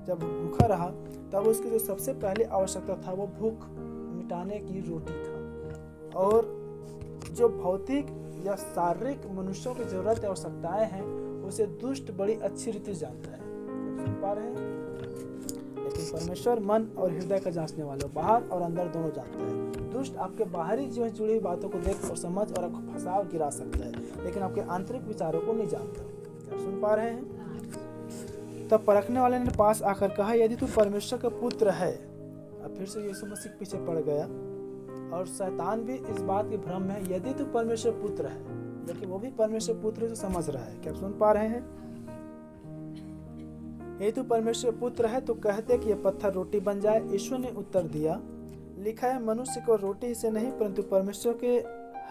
[SPEAKER 1] जब भूखा रहा, तब उसकी जो सबसे पहली आवश्यकता था वो भूख मिटाने की रोटी था। और जो भौतिक या शारीरिक मनुष्यों की जरूरत आवश्यकताएं हैं उसे दुष्ट बड़ी अच्छी रीति जानता है। सुन पा रहे हैं? लेकिन परमेश्वर मन और हृदय का जांचने वाला, बाहर और अंदर दोनों जानता है। दुष्ट आपके बाहरी जीवन जुड़ी हुई बातों को देख और समझ और आपको फंसा और गिरा सकता है, लेकिन आपके आंतरिक विचारों को नहीं जानता। क्या आप सुन पा रहे हैं? तब परखने वाले ने पास आकर कहा, यदि तू परमेश्वर का पुत्र है। अब फिर से यीशु मसीह पीछे पड़ गया और शैतान भी इस बात के भ्रम में है, यदि तू परमेश्वर पुत्र है, लेकिन वो भी परमेश्वर पुत्र से समझ रहा है। क्या आप सुन पा रहे हैं? यदि तू परमेश्वर पुत्र है तो कहते कि यह पत्थर रोटी बन जाए। यीशु ने उत्तर दिया, लिखा है, मनुष्य को रोटी से नहीं परंतु परमेश्वर के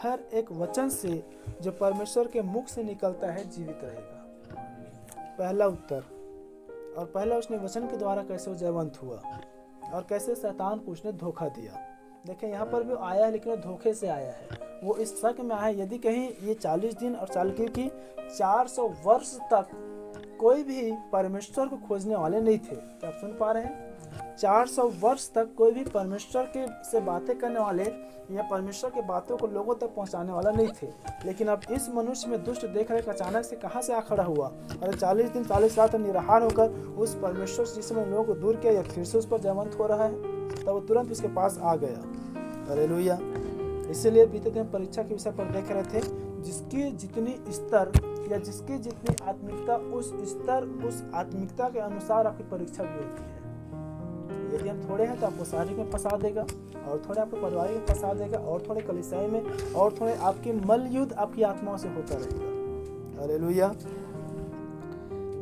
[SPEAKER 1] हर एक वचन से जो परमेश्वर के मुख से निकलता है जीवित रहेगा। पहला उत्तर, और पहला उसने वचन के द्वारा कैसे वो जयवंत हुआ और कैसे शैतान को उसने धोखा दिया। देखें यहाँ पर भी आया है, लेकिन वो धोखे से आया है। वो इस शक में आया है, यदि कहीं ये 40 दिन और साल की 400 वर्ष तक कोई भी परमेश्वर को खोजने वाले नहीं थे। क्या आप सुन पा रहे हैं? 400 वर्ष तक कोई भी परमेश्वर के से बातें करने वाले या परमेश्वर की बातों को लोगों तक पहुंचाने वाला नहीं थे। लेकिन अब इस मनुष्य में दुष्ट देख रहे अचानक से कहां से आ खड़ा हुआ और 40 दिन 40 रात निराहार होकर उस परमेश्वर से जिसने लोगों को दूर किया या फिर से उस पर जयवंत हो रहा है, तब वो तुरंत उसके पास आ गया। हालेलुया। इसीलिए बीते दिन परीक्षा के विषय पर देख रहे थे, जिसकी जितनी स्तर या जिसकी जितनी आत्मिकता, उस स्तर उस आत्मिकता के अनुसार आपकी परीक्षा भी होती है। यदि हम थोड़े हैं तो आपको शारीरिक में फंसा देगा, और थोड़े आपको पारिवारिक में फंसा देगा, और थोड़े कलीसिया में, और थोड़े आपकी मल युद्ध आपकी आत्माओं से होता रहेगा। हालेलुया।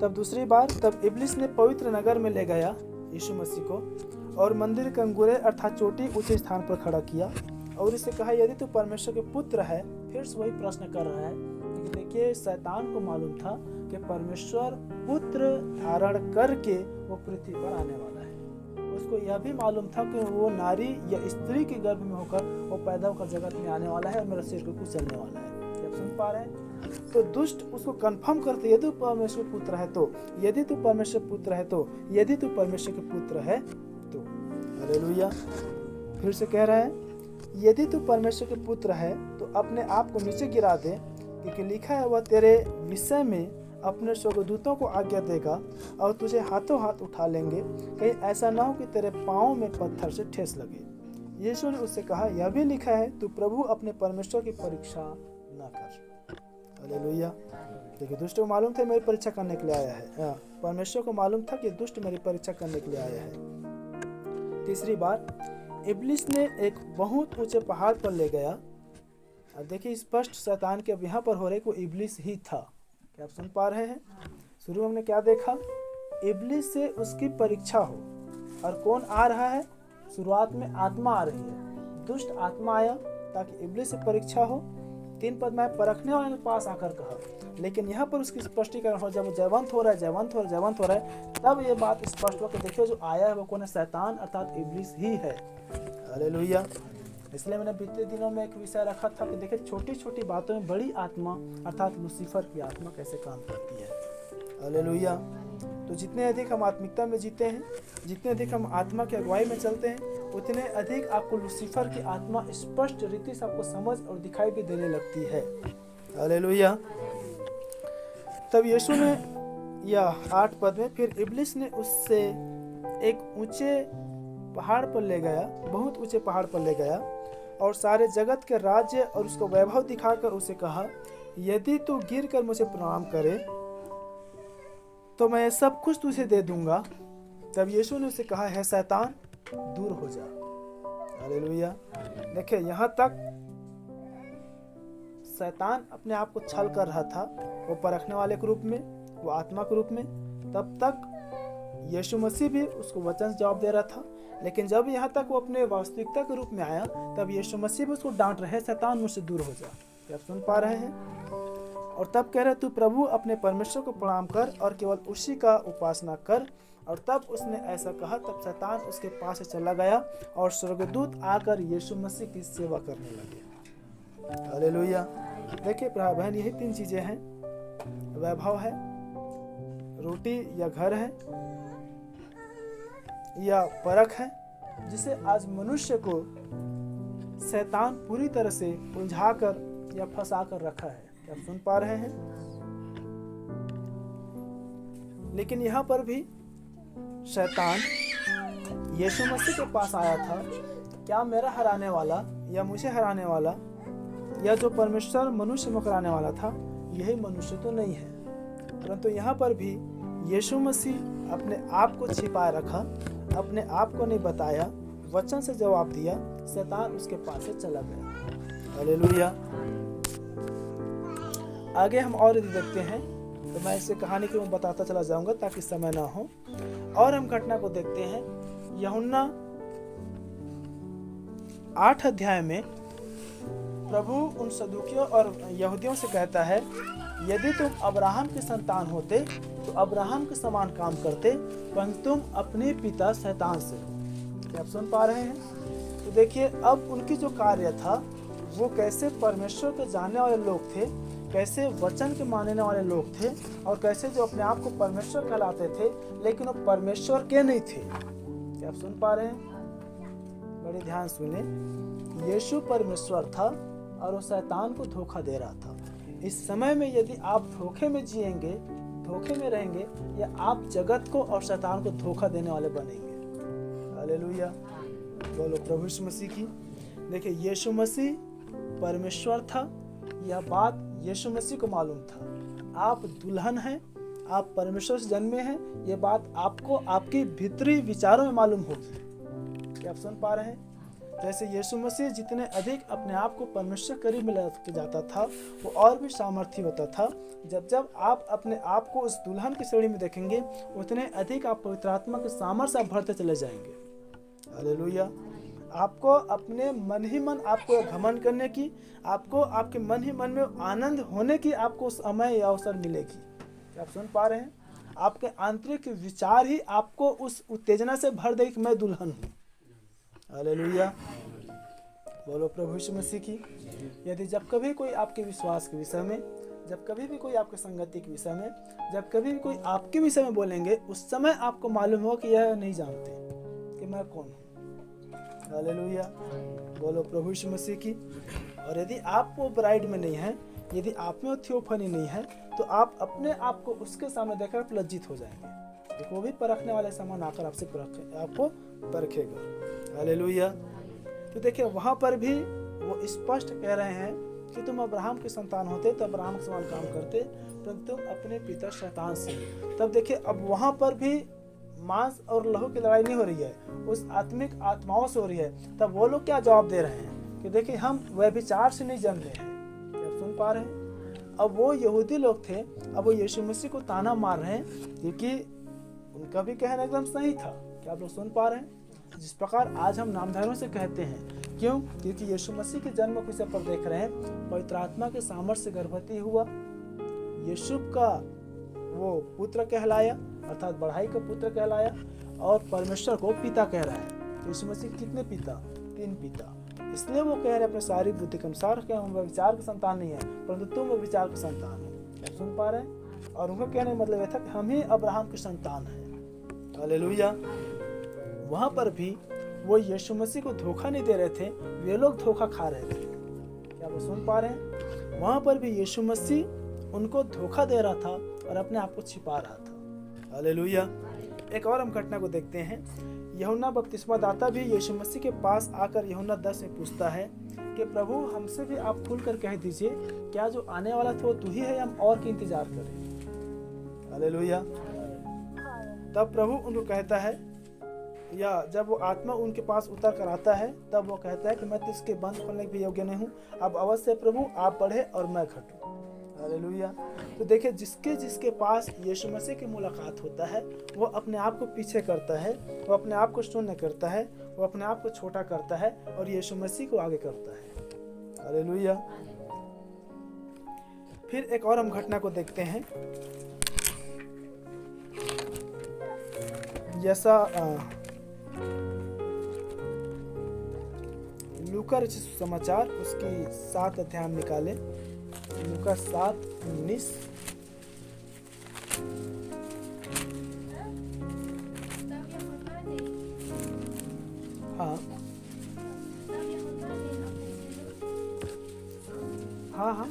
[SPEAKER 1] तब दूसरी बार, तब इब्लिस ने पवित्र नगर में ले गया यीशु मसीह को और मंदिर के अंगूरे अर्थात चोटी ऊंचे स्थान पर खड़ा किया और इससे कहा, यदि तू परमेश्वर के पुत्र है। फिर से वही प्रश्न कर रहा है, क्योंकि देखिए शैतान को मालूम था कि परमेश्वर पुत्र धारण करके वो पृथ्वी पर आने वाला है। उसको यह भी मालूम था कि वो नारी या स्त्री के गर्भ में होकर वो पैदा होकर जगत में आने वाला है और मेरा सिर को कुचलने वाला है। क्या आप सुन पा रहे हैं? तो दुष्ट उसको कंफर्म करते, यदि तू परमेश्वर पुत्र है तो, यदि तू परमेश्वर पुत्र है तो, यदि तू परमेश्वर के पुत्र है तो। हालेलुया। फिर से कह रहा है, यदि तू परमेश्वर के पुत्र है तो अपने आप को नीचे गिरा दे, क्योंकि लिखा है वह तेरे विषय में अपने स्वर्गदूतों को आज्ञा देगा और तुझे हाथों हाथ उठा लेंगे, कहीं ऐसा ना हो कि तेरे पाँव में पत्थर से ठेस लगे। यीशु ने उससे कहा, यह भी लिखा है, तू प्रभु अपने परमेश्वर की परीक्षा न कर। हालेलुया। देखिए दुष्ट को मालूम था मेरी परीक्षा करने के लिए आया है। परमेश्वर को मालूम था कि दुष्ट मेरी परीक्षा करने के लिए आया है। तीसरी बार, इब्लिस ने एक बहुत ऊंचे पहाड़ पर ले गया। अब देखिए स्पष्ट शैतान के अब यहाँ पर हो रहे को इब्लिस ही था। क्या आप सुन पा रहे हैं? शुरू में हमने क्या देखा? इब्लिस से उसकी परीक्षा हो, और कौन आ रहा है? शुरुआत में आत्मा आ रही है, दुष्ट आत्मा आया ताकि इब्लिस से परीक्षा हो। 3 पद में परखने वाले के पास आकर कहा, लेकिन यहाँ पर उसकी स्पष्टीकरण हो, जब जयवंत हो रहा है, तब ये बात स्पष्ट हो कि देखिए जो आया है वो कौन है? शैतान अर्थात इब्लिस ही है। हालेलुया। इसलिए मैंने बीते दिनों में एक विषय रखा था कि देखिए छोटी छोटी बातों में बड़ी आत्मा अर्थात लूसीफर की आत्मा कैसे काम करती है। हालेलुया। तो जितने अधिक हम आत्मिकता में जीते हैं, जितने अधिक हम आत्मा की अगुवाई में चलते हैं, उतने अधिक आपको लूसीफर की आत्मा स्पष्ट रीति से आपको समझ और दिखाई भी देने लगती है। हालेलुया। तब यीशु ने यह 8 पद में, फिर इब्लिस ने उससे एक ऊंचे पहाड़ पर ले गया, बहुत ऊंचे पहाड़ पर ले गया और सारे जगत के राज्य और उसका वैभव दिखाकर उसे कहा, यदि तू गिर कर मुझे प्रणाम करे तो मैं सब कुछ तुझे दे दूंगा। तब यीशु ने उसे कहा, है शैतान, दूर हो जा। हालेलुया। देखिए यहाँ तक शैतान अपने आप को छल कर रहा था, वो परखने वाले के रूप में, वो आत्मा के रूप में। तब तक यीशु मसीह भी उसको वचन से जवाब दे रहा था, लेकिन जब यहाँ तक वो अपने वास्तविकता के रूप में आया, तब यीशु मसीह भी उसको डांट रहे, शैतान मुझसे दूर हो जा। क्या आप सुन पा रहे हैं? और तब कह रहे, तू प्रभु अपने परमेश्वर को प्रणाम कर और केवल उसी का उपासना कर। और तब उसने ऐसा कहा, तब शैतान उसके पास से चला गया और स्वर्गदूत आकर यीशु मसीह की सेवा करने लगे। हालेलुया। देखिए भाई बहन, यही 3 चीजें हैं, वैभव है, रोटी या घर है, या परख है, जिसे आज मनुष्य को शैतान पूरी तरह से उलझा कर या फंसा कर रखा है। क्या आप सुन पा रहे हैं? लेकिन यहाँ पर भी शैतान यीशु मसीह के पास आया था, क्या मेरा हराने वाला या मुझे हराने वाला या जो परमेश्वर मनुष्य में कराने वाला था, यही मनुष्य तो नहीं है। परंतु यहाँ पर भी यीशु मसीह अपने आप को छिपाए रखा, अपने आप को नहीं बताया, वचन से जवाब दिया, शैतान उसके पास से चला गया। हालेलुया। आगे हम और यदि देखते हैं तो मैं इसे कहानी को बताता चला जाऊंगा ताकि समय ना हो। और हम घटना को देखते हैं यूहन्ना 8 अध्याय में प्रभु उन सदूकियों और यहूदियों से कहता है, यदि तुम अब्राहम के संतान होते तो अब्राहम के समान काम करते, परंतु तुम अपने पिता शैतान से हो। क्या आप सुन पा रहे हैं? तो देखिए अब उनकी जो कार्य था वो कैसे परमेश्वर के जानने वाले लोग थे, कैसे वचन के मानने वाले लोग थे और कैसे जो अपने आप को परमेश्वर कहलाते थे लेकिन वो परमेश्वर के नहीं थे। क्या आप सुन पा रहे हैं? बड़े ध्यान सुने। यीशु परमेश्वर था और वो शैतान को धोखा दे रहा था। इस समय में यदि आप धोखे में जिएंगे, धोखे में रहेंगे, या आप जगत को और शैतान को धोखा देने वाले बनेंगे। हालेलुया, बोलो प्रभु यीशु मसीह की। देखिए यीशु मसीह परमेश्वर था, यह बात यीशु मसीह को मालूम था। आप दुल्हन हैं, आप परमेश्वर से जन्मे हैं, यह बात आपको आपके भीतरी विचारों में मालूम होगी। क्या आप सुन पा रहे हैं? जैसे यीशु मसीह जितने अधिक अपने आप को परमेश्वर करीब में लेके जाता था, वो और भी सामर्थ्य होता था। जब जब आप अपने आप को उस दुल्हन की श्रेणी में देखेंगे, उतने अधिक आप पवित्र आत्मा के सामर्थ्य से भरते चले जाएंगे। हालेलुया। आपको अपने मन ही मन आपको घमंड करने की, आपको आपके मन ही मन में आनंद होने की आपको समय या अवसर मिलेगी। क्या आप सुन पा रहे हैं? आपके आंतरिक विचार ही आपको उस उत्तेजना से भर देगी कि मैं दुल्हन हूँ। हालेलुया, बोलो प्रभु यीशु मसीह की। यदि जब कभी कोई आपके विश्वास के विषय में, जब कभी भी कोई आपके संगति के विषय में, जब कभी भी कोई आपके विषय में बोलेंगे, उस समय आपको मालूम हो कि यह नहीं जानते कि मैं कौन हूँ। हालेलुया, बोलो प्रभु यीशु मसीह की। और यदि आप वो ब्राइड में नहीं है, यदि आप में वो थियोफनी नहीं है, तो आप अपने आप को उसके सामने देखकर लज्जित हो जाएंगे। वो भी परखने वाले सामान आकर आपसे आपको परखेगा। हालेलुया। तो देखिए वहाँ पर भी वो स्पष्ट कह रहे हैं कि तुम अब्राहम के संतान होते तो अब्राहम के समान काम करते, परंतु तुम अपने पिता शैतान से। तब देखिए अब वहाँ पर भी मांस और लहू की लड़ाई नहीं हो रही है, उस आत्मिक आत्माओं से हो रही है। तब वो लोग क्या जवाब दे रहे हैं कि देखिए हम व्यभिचार से नहीं जन्मे हैं। क्या आप सुन पा रहे हैं? अब वो यहूदी लोग थे, अब वो यीशु मसीह को ताना मार रहे हैं क्योंकि उनका भी कहना एकदम सही था। क्या आप लोग सुन पा रहे हैं? जिस प्रकार आज हम नामधारियों से कहते हैं, क्यों? क्योंकि यीशु मसीह के जन्म को इस पर देख रहे हैं, पवित्र आत्मा के सामर्थ्य से गर्भवती हुआ, यीशु का वो पुत्र कहलाया, अर्थात बढ़ाई का पुत्र कहलाया, और परमेश्वर को पिता कह रहा है। तो यीशु मसीह कितने पिता? 3 पिता। इसलिए वो कह रहे अपने सारी बुद्धि के अनुसार कि हम विचार के संतान नहीं है, परंतु तुम विचार के संतान हो। आप सुन पा रहे हैं? और उनका कहने का मतलब यह था कि हम ही अब्राहम के संतान हैं। हालेलुया। वहां पर भी वो यीशु मसीह को धोखा नहीं दे रहे थे, वे लोग धोखा खा रहे थे। क्या आप सुन पा रहे हैं? वहां पर भी यीशु मसीह उनको धोखा दे रहा था और अपने आप को छिपा रहा था। हालेलुया। एक और हम घटना को देखते हैं। यूहन्ना बपतिस्मा दाता भी यीशु मसीह के पास आकर यूहन्ना 10 में पूछता है कि प्रभु हमसे भी आप खुलकर कह दीजिए, क्या जो आने वाला था वो तू ही है, हम और की इंतजार करें? हालेलुया। तब प्रभु उनको कहता है, या जब वो आत्मा उनके पास उतर कर आता है, तब वो कहता है कि मैं तो इसके बंद खोलने के भी योग्य नहीं हूँ, अब अवश्य प्रभु आप बढ़े और मैं घटूं। हालेलुया। तो देखिए जिसके पास यीशु मसीह की मुलाकात होता है, वो अपने आप को पीछे करता है, वो अपने आप को शून्य करता है, वो अपने आप को छोटा करता है और यीशु मसीह को आगे करता है। हालेलुया। फिर एक और हम घटना को देखते हैं। जैसा लूका रचित समाचार उसकी 7 अध्याय हम निकाले, लूका 7:19। हाँ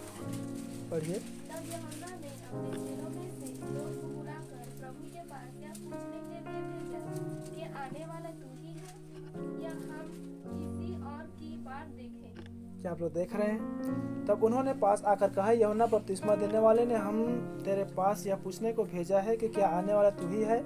[SPEAKER 1] पढ़िए।
[SPEAKER 3] आने वाला तू ही
[SPEAKER 2] बार देखे।
[SPEAKER 1] क्या आप लोग देख रहे हैं? तब उन्होंने पास आकर कहा, यूहन्ना बपतिस्मा देने वाले ने हम तेरे पास यह पूछने को भेजा है कि क्या आने वाला तू ही है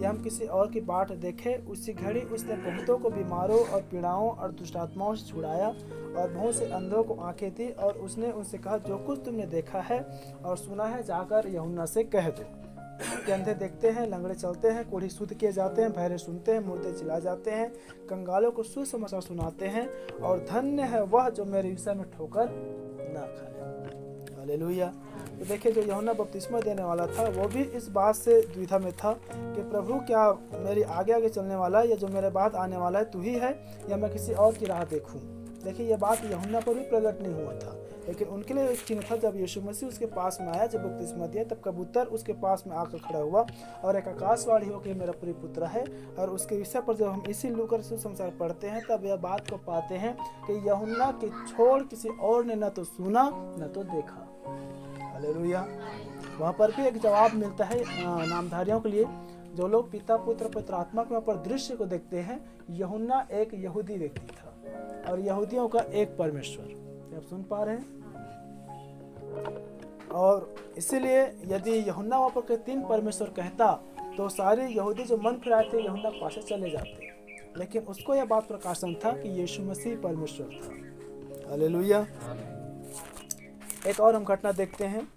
[SPEAKER 1] या हम किसी और की बाट देखें। उसी घड़ी उसने बहुतों को बीमारों और पीड़ाओं और दुष्टात्माओं से छुड़ाया और बहुत से अंधों को आंखें दी। और उसने उनसे कहा, जो कुछ तुमने देखा है और सुना है जाकर यूहन्ना से कह दो कि अंधे देखते हैं, लंगड़े चलते हैं, कोढ़ी शुद्ध किए जाते हैं, बहरे सुनते हैं, मुर्दे चिल्ला जाते हैं, कंगालों को सुसमाचार सुनाते हैं और धन्य है वह जो मेरे विषय में ठोकर ना खाए। हालेलुया। तो देखिए, जो यूहन्ना बपतिस्मा देने वाला था वो भी इस बात से द्विधा में था कि प्रभु क्या मेरी आगे आगे चलने वाला या जो मेरे बाद आने वाला है तू ही है या मैं किसी और की राह देखूं। देखिए, ये बात यूहन्ना पर भी प्रकट नहीं हुआ था, लेकिन उनके लिए एक चिन्ह था। जब यीशु मसीह उसके पास में आया, जब बपतिस्मा दिया, तब कबूतर उसके पास में आकर खड़ा हुआ और एक आकाशवाणी हो कि मेरा प्रिय पुत्र है। और उसके विषय पर जब हम इसी लूका सुसमाचार पढ़ते हैं तब यह बात को पाते हैं कि यूहन्ना के छोड़ किसी और ने न तो सुना न तो देखा। हालेलुया। वहाँ पर भी एक जवाब मिलता है नामधारियों के लिए, जो लोग पिता पुत्र पवित्र आत्मा के वहाँ पर दृश्य को देखते हैं। यूहन्ना एक यहूदी व्यक्ति था और यहूदियों का एक परमेश्वर। आप सुन पा रहे हैं? और इसीलिए यदि यूहन्ना वहाँ पर 3 परमेश्वर कहता तो सारे यहूदी जो मन फिराए थे यूहन्ना के पास से चले जाते, लेकिन उसको यह बात प्रकाशन था कि यीशु मसीह परमेश्वर था। हालेलुया। एक और हम घटना देखते हैं,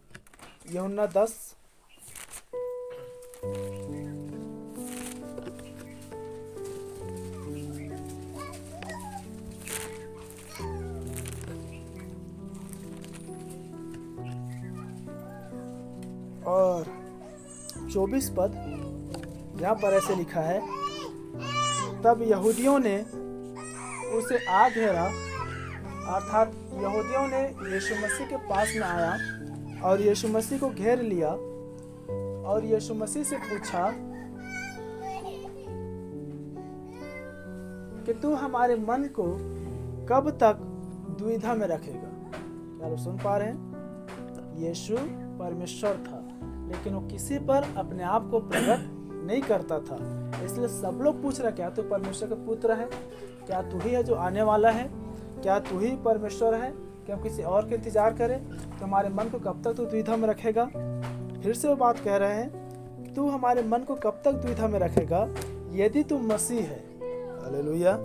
[SPEAKER 1] यूहन्ना 10 और 24 पद, यहाँ पर ऐसे लिखा है, तब यहूदियों ने उसे आ घेरा, अर्थात यहूदियों ने यीशु मसीह के पास में आया और यीशु मसीह को घेर लिया और यीशु मसीह से पूछा कि तू हमारे मन को कब तक दुविधा में रखेगा। क्या आप सुन पा रहे हैं? यीशु परमेश्वर था, लेकिन वो किसी पर अपने आप को प्रकट नहीं करता था। इसलिए सब लोग पूछ रहे, क्या तू परमेश्वर का पुत्र है? क्या तू ही है जो आने वाला है? क्या तू ही परमेश्वर है? क्या हम किसी और के इंतजार करें? तो हमारे मन को कब तक तू द्विधा में रखेगा? फिर से वो बात कह रहे हैं कि तू हमारे मन को कब तक द्विधा में रखेगा यदि तू मसीह है। हालेलुया।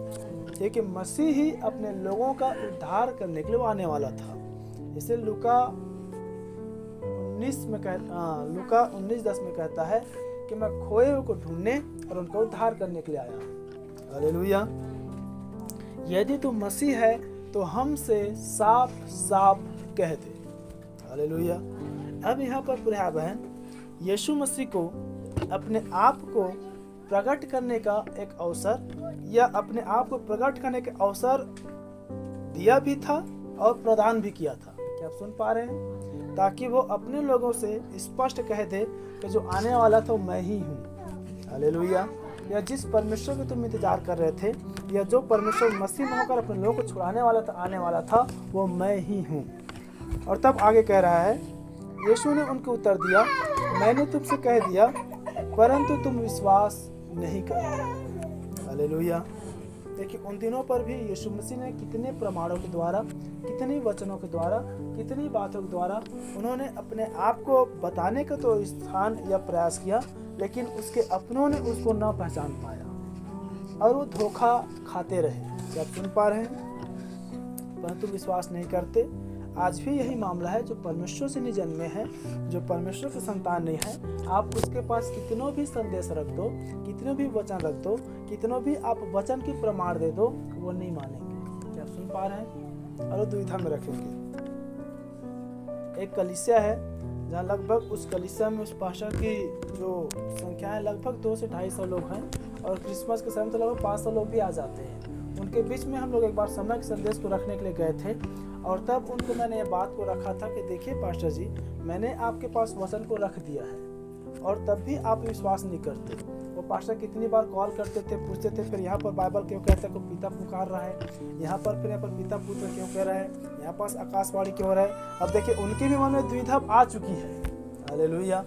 [SPEAKER 1] क्योंकि मसीह ही अपने लोगों का उद्धार करने के लिए आने वाला था। इसे लूका 19:10 में कहता है कि मैं खोए हुए को ढूंढने और उनको उद्धार करने के लिए आया। हालेलुया। यदि तू मसीह है तो हमसे साफ साफ कह दे। हालेलुया। अब यहाँ पर प्रिय बहन, यीशु मसीह को अपने आप को प्रकट करने का एक अवसर या अपने आप को प्रकट करने के अवसर दिया भी था और प्रदान भी किया था। क्या आप सुन पा रहे हैं? ताकि वो अपने लोगों से स्पष्ट कह दे कि जो आने वाला था वो मैं ही हूँ। हालेलुया। या जिस परमेश्वर के तुम इंतजार कर रहे थे या जो परमेश्वर मसीह में होकर अपने लोगों को छुड़ाने वाला था, आने वाला था, वो मैं ही हूँ। और तब आगे कह रहा है, यीशु ने उनको उत्तर दिया, मैंने तुमसे कह दिया परंतु तुम विश्वास नहीं करते। हालेलुया। देखिए, उन दिनों पर भी यीशु मसीह ने कितने प्रमाणों के द्वारा, कितने वचनों के द्वारा, कितनी बातों के द्वारा उन्होंने अपने आप को बताने का तो स्थान या प्रयास किया, लेकिन उसके अपनों ने उसको न पहचान पाया और वो धोखा खाते रहे। क्या आप सुन पा रहे हैं? परंतु विश्वास नहीं करते। आज भी यही मामला है। जो परमेश्वर से नहीं जन्मे हैं, जो परमेश्वर के संतान नहीं है, आप उसके पास कितनों भी संदेश रख दो, कितने भी वचन रख दो, कितनों भी आप वचन की प्रमाण दे दो, वो नहीं मानेंगे। क्या आप सुन पा रहे हैं? और वो दुविधा में रखेंगे। एक कलीसिया है जहाँ लगभग उस कलीसिया में उस भाषा की जो संख्या है लगभग 200 से 250 लोग हैं और क्रिसमस के समय तो लगभग 500 लोग भी आ जाते हैं। उनके बीच में हम लोग एक बार समय के संदेश को रखने के लिए गए थे और तब उनको मैंने ये बात को रखा था कि देखिए पास्टर जी, मैंने आपके पास वचन को रख दिया है और तब भी आप विश्वास नहीं करते। वो पास्टर कितनी बार कॉल करते थे, पूछते थे, फिर यहाँ पर बाइबल क्यों कहता है कि पिता पुकार रहा है, यहाँ पर फिर यहाँ पर पिता पुत्र क्यों कह रहा है, यहाँ पास आकाशवाणी क्यों रहा है। अब देखिए, उनके भी मन में द्विधा आ चुकी है। हालेलुया।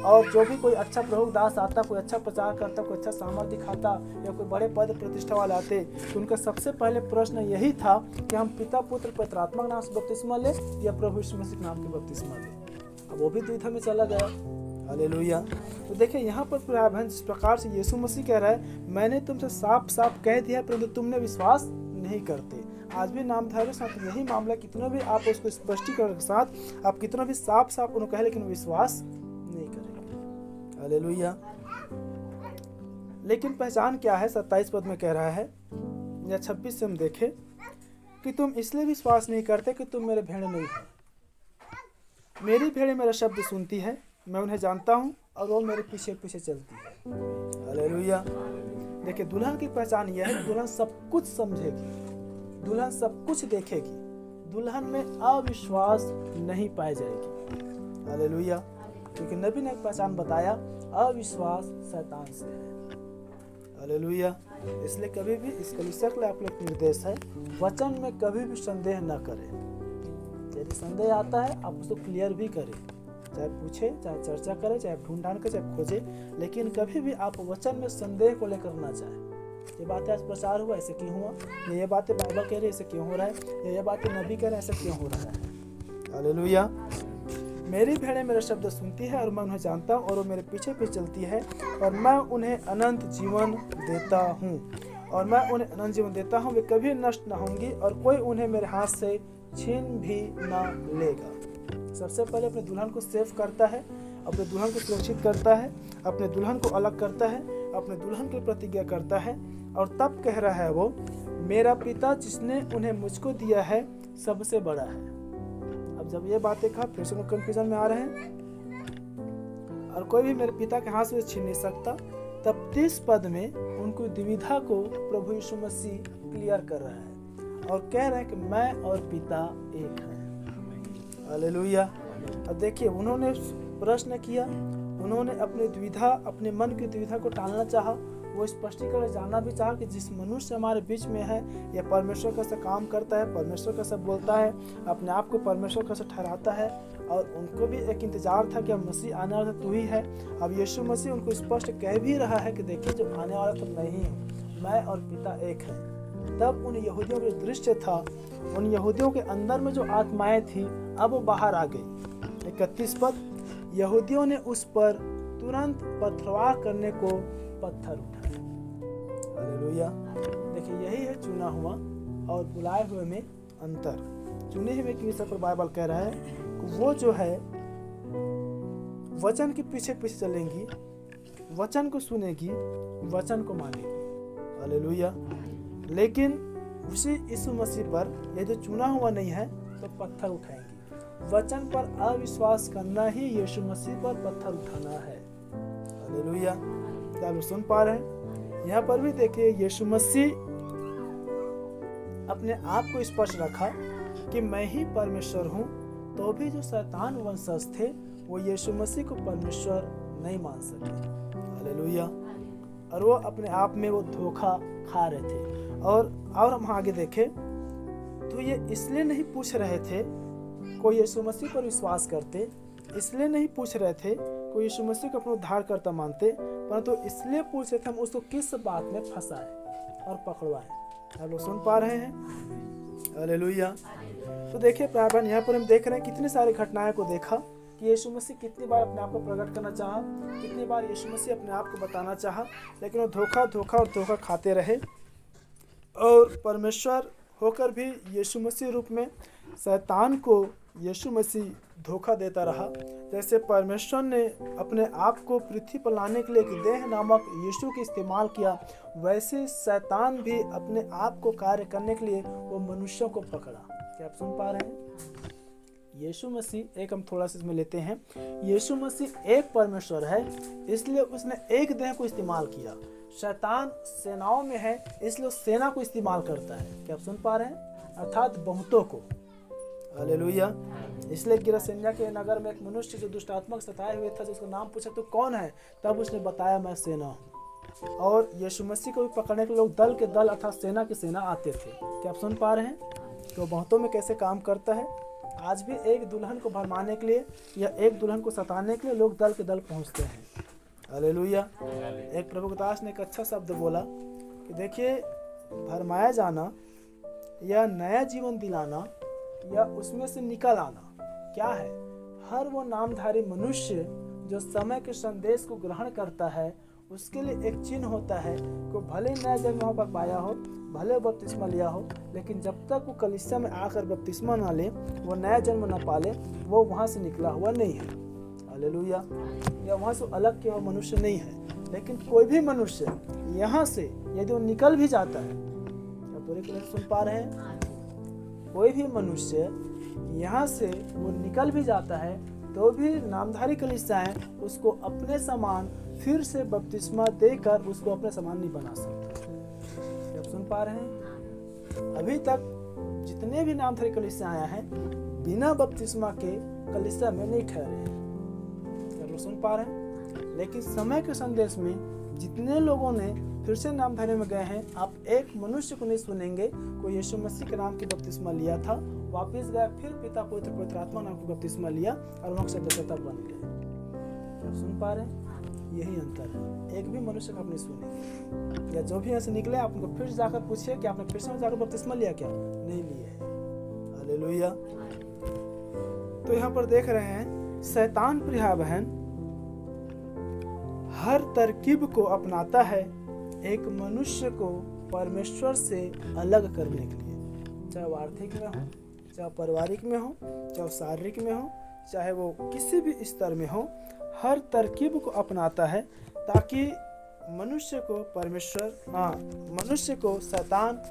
[SPEAKER 1] और जो भी कोई अच्छा प्रभु दास आता, कोई अच्छा प्रचार करता, कोई अच्छा सामर्थ्य दिखाता या कोई बड़े पद प्रतिष्ठा वाले आते, तो उनका सबसे पहले प्रश्न यही था कि हम पिता पुत्र पवित्रात्मा के नाम से बपतिस्मा ले या प्रभु यीशु मसीह के नाम की बपतिस्मा ले। अब वो भी द्विधा में चला गया। हालेलुया। तो देखिए यहाँ पर बहन जिस प्रकार से यीशु मसीह कह रहा है, मैंने तुमसे साफ साफ कह दिया परंतु तुमने विश्वास नहीं करते। आज भी नामधारियों के साथ यही मामला, कितना भी आप उसको स्पष्टीकरण के साथ आप कितना भी साफ साफ उन्हें कहे, लेकिन विश्वास नहीं करेंगे। हालेलुया। लेकिन पहचान क्या है? 27 पद में कह रहा है या 26 से हम देखें कि तुम इसलिए विश्वास नहीं करते कि तुम मेरे भेड़ नहीं हो। मेरी भेड़ मेरा शब्द सुनती है, मैं उन्हें जानता हूँ और वो मेरे पीछे पीछे चलती है। हालेलुया। देखिए दुल्हन की पहचान यह है कि दुल्हन सब कुछ समझेगी, दुल्हन सब कुछ देखेगी, दुल्हन में अविश्वास नहीं पाई जाएगी। हालेलुया। क्योंकि नबी ने एक पहचान बताया, अविश्वास शैतान से है। हालेलुया। इसलिए कभी भी इस कलीसिया के लिए आप लोग निर्देश है, वचन में कभी भी संदेह न करें। यदि संदेह आता है आप उसको क्लियर भी करें, चाहे पूछे, चाहे चर्चा करे, चाहे ढूंढ ढांड कर, चाहे खोजे, लेकिन कभी भी आप वचन में संदेह को लेकर ना जाए। ये बातें आज प्रचार हुआ, ऐसे क्यों हुआ? ये बातें बाइबल कह रही है, ऐसे क्यों हो रहा है? ये बातें नबी कह रहे हैं, ऐसे क्यों हो रहा है? हालेलुया। मेरी भेड़ें मेरा शब्द सुनती है और मैं उन्हें जानता हूँ और वो मेरे पीछे पीछे चलती है और मैं उन्हें अनंत जीवन देता हूँ और मैं उन्हें अनंत जीवन देता हूँ। वे कभी नष्ट न होंगी और कोई उन्हें मेरे हाथ से छीन भी न लेगा। सबसे पहले अपने दुल्हन को सेव करता है, अपने दुल्हन को सुरक्षित करता है, अपने दुल्हन को अलग करता है, अपने दुल्हन की प्रतिज्ञा करता है और तब कह रहा है वो, मेरा पिता जिसने उन्हें मुझको दिया है सबसे बड़ा है। अब जब ये बातें कहा फिर से वो कंफ्यूजन में आ रहे हैं और कोई भी मेरे पिता के हाथ से छीन नहीं सकता। तब 30 पद में उनको द्विधा को प्रभु यीशु मसीह क्लियर कर रहा है और कह रहे हैं कि मैं और पिता एक हैं। हालेलुया। अब देखिए उन्होंने प्रश्न किया, उन्होंने अपनी द्विधा, अपने मन की द्विधा को टालना चाहा। वो स्पष्टीकरण जानना भी चाहा कि जिस मनुष्य हमारे बीच में है यह परमेश्वर का से काम करता है, परमेश्वर का से बोलता है, अपने आप को परमेश्वर का से ठहराता है और उनको भी एक इंतजार था कि अब मसीह आने वाला तू ही है। अब यीशु मसीह उनको स्पष्ट कह भी रहा है कि देखिए जब आने वाला तो मैं ही हूँ, मैं और पिता एक है। तब उन यहूदियों के दृश्य था, उन यहूदियों के अंदर में जो आत्माएं थी अब वो बाहर आ गई। 31 पद, यहूदियों ने उस पर तुरंत पथरवाह करने को पत्थर उठाए। हालेलुया। देखिए यही है चुना हुआ और बुलाए हुए में अंतर। चुने हुए के विषय पर बाइबल कह रहा है कि वो जो है वचन के पीछे पीछे चलेंगी, वचन को सुनेगी, वचन को मानेगी। हालेलुया। लेकिन उसी यीशु मसीह पर यह जो चुना हुआ नहीं है तो पत्थर उठाएंगी। वचन पर अविश्वास करना ही यीशु मसीह पर पत्थर उठाना है। हालेलुया। क्या आप सुन पा रहे हैं? यहाँ पर भी देखिए यीशु मसीह अपने आप को स्पष्ट रखा कि मैं ही परमेश्वर हूँ, तो भी जो शैतान वंशज थे वो यीशु मसीह को परमेश्वर नहीं मान सके। हालेलुया। और वो अपने आप में वो धोखा खा रहे थे। और हम आगे देखें तो ये इसलिए नहीं पूछ रहे थे कोई यीशु मसीह पर विश्वास करते, इसलिए नहीं पूछ रहे थे कोई यीशु मसीह को अपना उद्धारकर्ता मानते, परंतु इसलिए पूछ रहे थे हम उसको किस बात में फंसाए और पकड़वाए। आप लोग सुन पा रहे हैं? हालेलुया। तो देखिए प्रार्थना यहाँ पर हम देख रहे हैं कितने सारे घटनाएं को देखा कि यीशु मसीह कितनी बार अपने आप को प्रकट करना चाहा, कितनी बार यीशु मसीह अपने आप को बताना चाहा, लेकिन वो धोखा खाते रहे और परमेश्वर होकर भी यीशु मसीह रूप में शैतान को यीशु मसीह धोखा देता रहा। जैसे परमेश्वर ने अपने आप को पृथ्वी पर लाने के लिए एक देह नामक यीशु का इस्तेमाल किया, वैसे शैतान भी अपने आप को कार्य करने के लिए वो मनुष्यों को पकड़ा। क्या आप सुन पा रहे हैं? यीशु मसीह एक, हम थोड़ा सा इसमें लेते हैं, यीशु मसीह एक परमेश्वर है इसलिए उसने एक देह को इस्तेमाल किया। शैतान सेनाओं में है इसलिए सेना को इस्तेमाल करता है। क्या आप सुन पा रहे हैं? अर्थात बहुतों को। हालेलुया। इसलिए गिरसेनिया के नगर में एक मनुष्य जो दुष्टात्मक सताए हुए था, जिसका नाम पूछा तो कौन है, तब उसने बताया मैं सेना हूँ। और यीशु मसीह को भी पकड़ने के लोग दल के दल अर्थात सेना की सेना आते थे। क्या आप सुन पा रहे हैं? तो बहुतों में कैसे काम करता है? आज भी एक दुल्हन को भरमाने के लिए या एक दुल्हन को सताने के लिए लोग दल के दल पहुंचते हैं। हालेलुया। एक प्रभु के दास ने एक अच्छा शब्द बोला कि देखिए, भरमाया जाना या नया जीवन दिलाना या उसमें से निकल आना क्या है? हर वो नामधारी मनुष्य जो समय के संदेश को ग्रहण करता है उसके लिए एक चिन्ह होता है कि भले नया जन्म वहाँ पर पाया हो, भले बपतिस्मा लिया हो, लेकिन जब तक वो कलीसिया में आकर बपतिस्मा ना ले, वो नया जन्म ना पाले, वो वहाँ से निकला हुआ नहीं है। हालेलुया। या वहाँ से अलग किया हुआ मनुष्य नहीं है। लेकिन कोई भी मनुष्य यहाँ से यदि वो निकल भी जाता है, क्या पूरी तरह सुन पा रहे हैं? कोई भी मनुष्य यहाँ से वो निकल भी जाता है तो भी नामधारी कलीसियाएं उसको अपने समान फिर से बपतिस्मा देकर उसको अपने समान नहीं बना सकते। आप सुन पा रहे हैं? अभी तक जितने भी नामधारी कलीसियाएं हैं बिना बपतिस्मा के कलीसिया में नहीं ठहरे हैं। क्या सुन पा रहे हैं? लेकिन समय के संदेश में जितने लोगों ने फिर से नामधारी में गए हैं, आप एक मनुष्य को नहीं सुनेंगे कोई यीशु मसीह के नाम की बपतिस्मा लिया था, वापस गया, फिर पिता पवित्र आत्मा नाम की बपतिस्मा लिया और वहाँ से सदस्यता बन गए। आप सुन पा रहे हैं? यही अंतर है। एक भी मनुष्य का आप नहीं सुनेंगे। या जो भी यहाँ से निकले आप उनको फिर जाकर पूछिए कि आपने फिर से जाकर बपतिस्मा लिया क्या? नहीं लिए है। हालेलुया। तो यहाँ पर देख रहे हैं, शैतान प्रिय बहन हर तरकीब को अपनाता है एक मनुष्य को परमेश्वर से अलग करने के लिए, चाहे वो आर्थिक में हो, चाहे पारिवारिक में हो, चाहे शारीरिक में हो, चाहे वो किसी भी स्तर में हो, हर तरकीब को अपनाता है ताकि मनुष्य को शैतान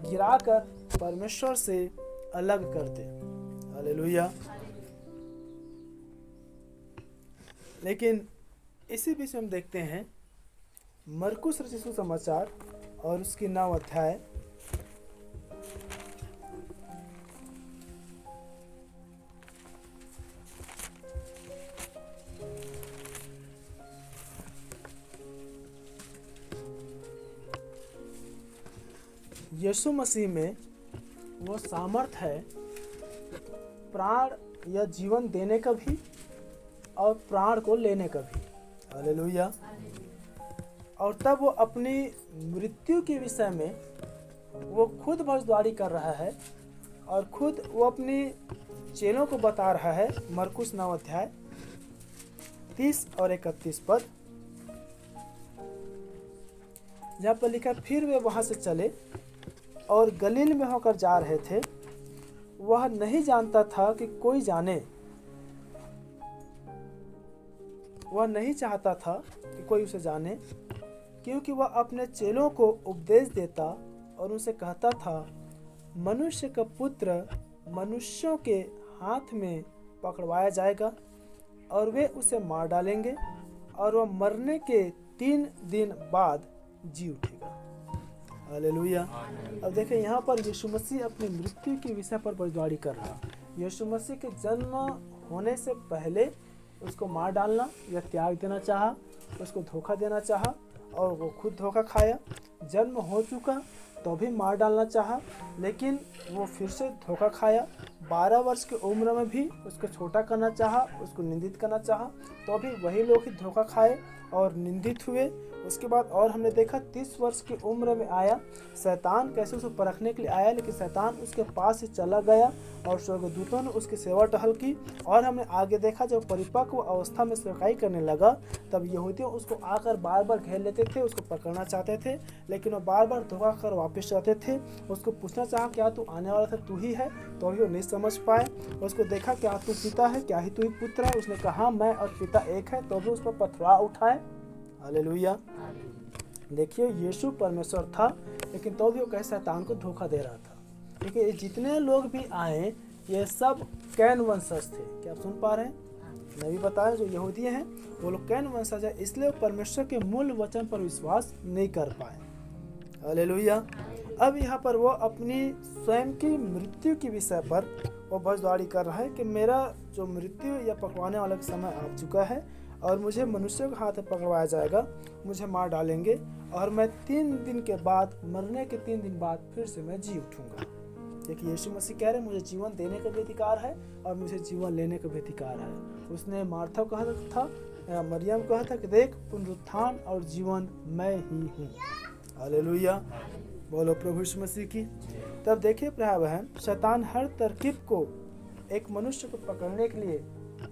[SPEAKER 1] गिराकर परमेश्वर से अलग कर दे। हालेलुया। लेकिन इसी बीच हम देखते हैं मरकुस रचित सुसमाचार और उसकी 9 अध्याय यीशु मसीह में वो सामर्थ है प्राण या जीवन देने का भी और प्राण को लेने का भी। हालेलुया। और तब वो अपनी मृत्यु के विषय में वो खुद भविष्यवाणी कर रहा है और खुद वो अपनी चेलों को बता रहा है। मरकुस 9 अध्याय 30 और 31 पद, जहाँ पर लिखा, फिर वे वहाँ से चले और गलील में होकर जा रहे थे। वह नहीं जानता था कि कोई जाने, वह नहीं चाहता था कि कोई उसे जाने, क्योंकि वह अपने चेलों को उपदेश देता और उनसे कहता था, मनुष्य का पुत्र मनुष्यों के हाथ में पकड़वाया जाएगा और वे उसे मार डालेंगे और वह मरने के 3 दिन बाद जी उठेगा। हालेलुया। अब देखें, यहाँ पर यीशु मसीह अपनी मृत्यु के विषय पर भविष्यवाणी कर रहा। यीशु मसीह के जन्म होने से पहले उसको मार डालना या त्याग देना चाहा, उसको धोखा देना चाहा और वो खुद धोखा खाया। जन्म हो चुका तो भी मार डालना चाहा, लेकिन वो फिर से धोखा खाया। 12 वर्ष की उम्र में भी उसको छोटा करना चाहा, उसको निंदित करना चाहा, तो भी वही लोग ही धोखा खाए और निंदित हुए। उसके बाद और हमने देखा 30 वर्ष की उम्र में आया शैतान, कैसे उसको परखने के लिए आया, लेकिन शैतान उसके पास से चला गया और स्वर्गदूतों ने उसकी सेवा टहल की। और हमने आगे देखा जब परिपक्व अवस्था में सेवकाई करने लगा तब यहूदियों उसको आकर बार बार घेर लेते थे, उसको पकड़ना चाहते थे, लेकिन वो बार बार धोखा कर वापस जाते थे। उसको पूछना चाहा, क्या तू आने वाला था, तू ही है? तो भी वो नहीं समझ पाए। उसको देखा, क्या तू पिता है, क्या ही तू ही पुत्र है? उसने कहा, मैं और पिता एक है, तो भी उस पर पथरा उठाए। हालेलुया। देखिए, यीशु परमेश्वर था, लेकिन तो भी वो कैसे शैतान को धोखा दे रहा था। देखिए, जितने लोग भी आए ये सब कैन वंशज थे। क्या आप सुन पा रहे हैं? नबी बता रहे, जो यहूदी हैं वो लोग कैन वंशज है, इसलिए वो परमेश्वर के मूल वचन पर विश्वास नहीं कर पाए। हालेलुया। अब यहाँ पर वो अपनी स्वयं की मृत्यु के विषय पर वो भविष्यवाणी कर रहा है कि मेरा जो मृत्यु या पकड़वाने वाला समय आ चुका है और मुझे मनुष्यों के हाथ में पकड़वाया जाएगा, मुझे मार डालेंगे और मैं 3 दिन के बाद, मरने के 3 दिन बाद फिर से मैं जी उठूंगा। देखिए यीशु मसीह कह रहे हैं मुझे जीवन देने का भी अधिकार है और मुझे जीवन लेने का भी अधिकार है। उसने मार्था को कहा था, मरियम को कहा था कि देख पुनरुत्थान और जीवन मैं ही हूँ। हालेलुया, बोलो प्रभु यीशु मसीह की। तब देखिए प्रिय बहन, शैतान हर तरकीब को एक मनुष्य को पकड़ने के लिए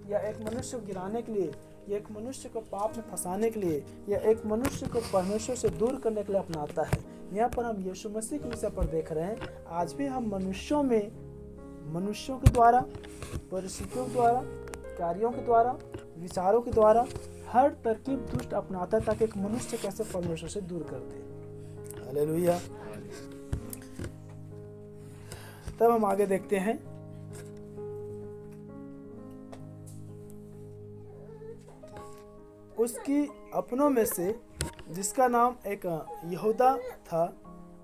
[SPEAKER 1] या एक मनुष्य को गिराने के लिए या एक मनुष्य को पाप में फंसाने के लिए या एक मनुष्य को परमेश्वर से दूर करने के लिए अपनाता है। यहाँ पर हम यीशु मसीह के विषय पर देख रहे हैं। आज भी हम मनुष्यों के द्वारा, परिस्थितियों के द्वारा, कार्यों के द्वारा, विचारों के द्वारा हर तरकीब दुष्ट अपनाता है ताकि एक मनुष्य कैसे परमेश्वर से दूर कर दे। हालेलुया। तब हम आगे देखते हैं, उसकी अपनों में से जिसका नाम एक यहूदा था,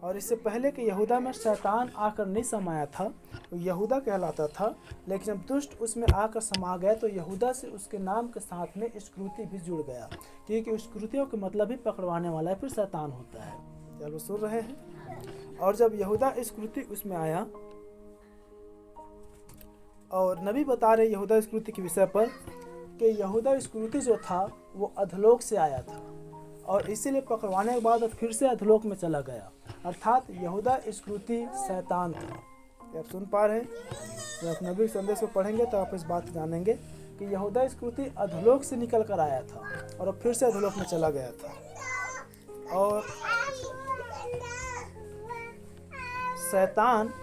[SPEAKER 1] और इससे पहले कि यहूदा में शैतान आकर नहीं समाया था, वो यहूदा कहलाता था। लेकिन जब दुष्ट उसमें आकर समा गया तो यहूदा से उसके नाम के साथ में इस्करियोती भी जुड़ गया, क्योंकि इस्करियोती का मतलब ही पकड़वाने वाला है, फिर शैतान होता है। क्या लोग सुन रहे हैं? और जब यहूदा इस्करियोती उसमें आया, और नबी बता रहे यहूदा इस्करियोती के विषय पर कि यहूदा इस्करियोती जो था वो अधलोक से आया था और इसीलिए पकड़वाने के बाद फिर से अधलोक में चला गया, अर्थात यहूदा इस्करियोती शैतान था। आप सुन पा रहे हैं? जब आप नबी के संदेश को पढ़ेंगे तो आप इस बात जानेंगे कि यहूदा इस्करियोती अधलोक से निकल कर आया था और फिर से अधलोक में चला गया था। और शैतान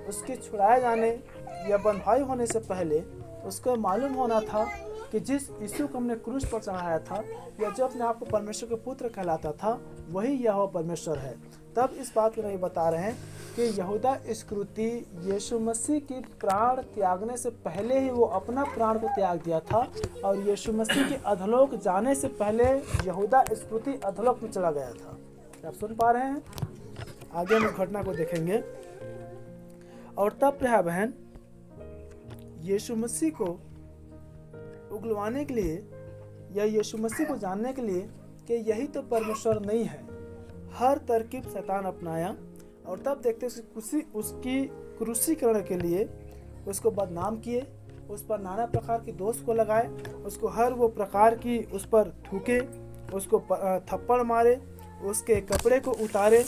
[SPEAKER 1] उसके छुड़ाए जाने या बंधाई होने से पहले उसको मालूम होना था कि जिस यीशु को हमने क्रूस पर चढ़ाया था या जो अपने आप को परमेश्वर के पुत्र कहलाता था वही यहोवा परमेश्वर है। तब इस बात को नहीं बता रहे हैं कि यहूदा इस्करियोती यीशु मसीह की प्राण त्यागने से पहले ही वो अपना प्राण को त्याग दिया था और यीशु मसीह के अधलोक जाने से पहले यहूदा इस्करियोती अधलोक में चला गया था। आप सुन पा रहे हैं? आगे हम इस घटना को देखेंगे। और तब प्रिय बहन, यीशु मसीह को उगलवाने के लिए या यीशु मसीह को जानने के लिए कि यही तो परमेश्वर नहीं है, हर तरकीब शैतान अपनाया। और तब देखते उसकी क्रूसीकरण के लिए उसको बदनाम किए, उस पर नाना प्रकार के दोष को लगाए, उसको हर वो प्रकार की उस पर थूके, उसको थप्पड़ मारे, उसके कपड़े को उतारे